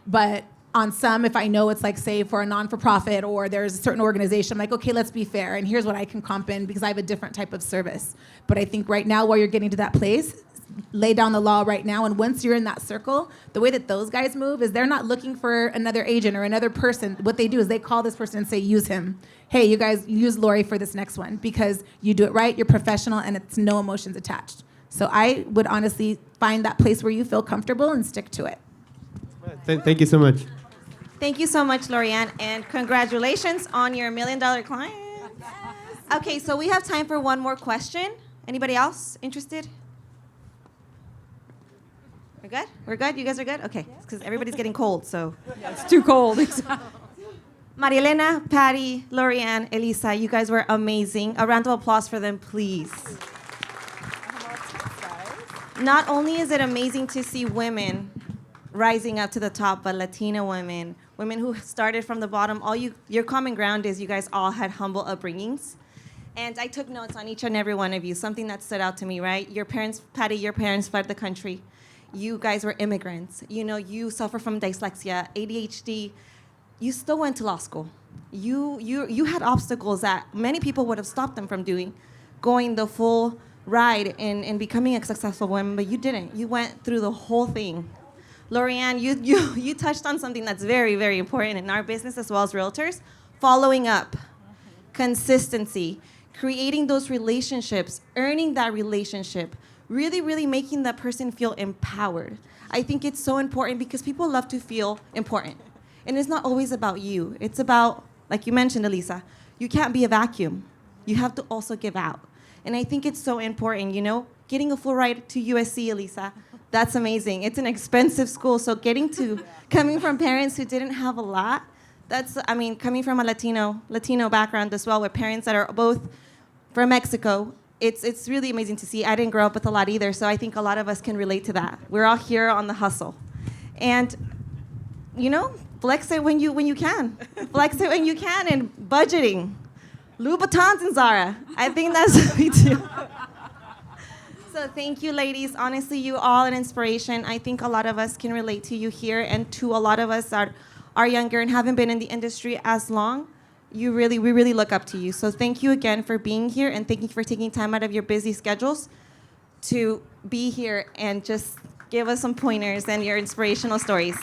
[SPEAKER 8] But on some, if I know it's like, say, for a non-for-profit or there's a certain organization, I'm like, okay, let's be fair, and here's what I can comp in because I have a different type of service. But I think right now, while you're getting to that place, lay down the law right now, and once you're in that circle, the way that those guys move is they're not looking for another agent or another person. What they do is they call this person and say, use him. Hey, you guys, use Lori for this next one, because you do it right, you're professional, and it's no emotions attached. So I would honestly find that place where you feel comfortable and stick to it.
[SPEAKER 10] Thank you so much.
[SPEAKER 1] Thank you so much, Lorianne, and congratulations on your $1 million client. Okay, so we have time for one more question. Anybody else interested? We're good? We're good? You guys are good? Okay, because everybody's getting cold, so.
[SPEAKER 7] It's too cold.
[SPEAKER 1] Maria Elena, Patty, Lorianne, Elisa, you guys were amazing. A round of applause for them, please. Not only is it amazing to see women rising up to the top, but Latina women who started from the bottom. Your common ground is you guys all had humble upbringings. And I took notes on each and every one of you, something that stood out to me, right? Your parents, Patty, your parents fled the country. You guys were immigrants. You know, you suffer from dyslexia, ADHD. You still went to law school. You had obstacles that many people would have stopped them from doing, going the full ride in becoming a successful woman, but you didn't. You went through the whole thing. Lorianne, you touched on something that's very, very important in our business as well as realtors, following up, consistency, creating those relationships, earning that relationship, really, really making that person feel empowered. I think it's so important because people love to feel important. And it's not always about you. It's about, like you mentioned, Elisa, you can't be a vacuum. You have to also give out. And I think it's so important, you know, getting a full ride to USC, Elisa, that's amazing. It's an expensive school, so coming from parents who didn't have a lot, coming from a Latino background as well, with parents that are both from Mexico, it's really amazing to see. I didn't grow up with a lot either, so I think a lot of us can relate to that. We're all here on the hustle. And, you know, flex it when you can. Flex it when you can, and budgeting. Louboutins and Zara. I think that's what we do. So thank you, ladies. Honestly, you all an inspiration. I think a lot of us can relate to you here, and to a lot of us that are younger and haven't been in the industry as long. We really look up to you. So thank you again for being here, and thank you for taking time out of your busy schedules to be here and just give us some pointers and your inspirational stories.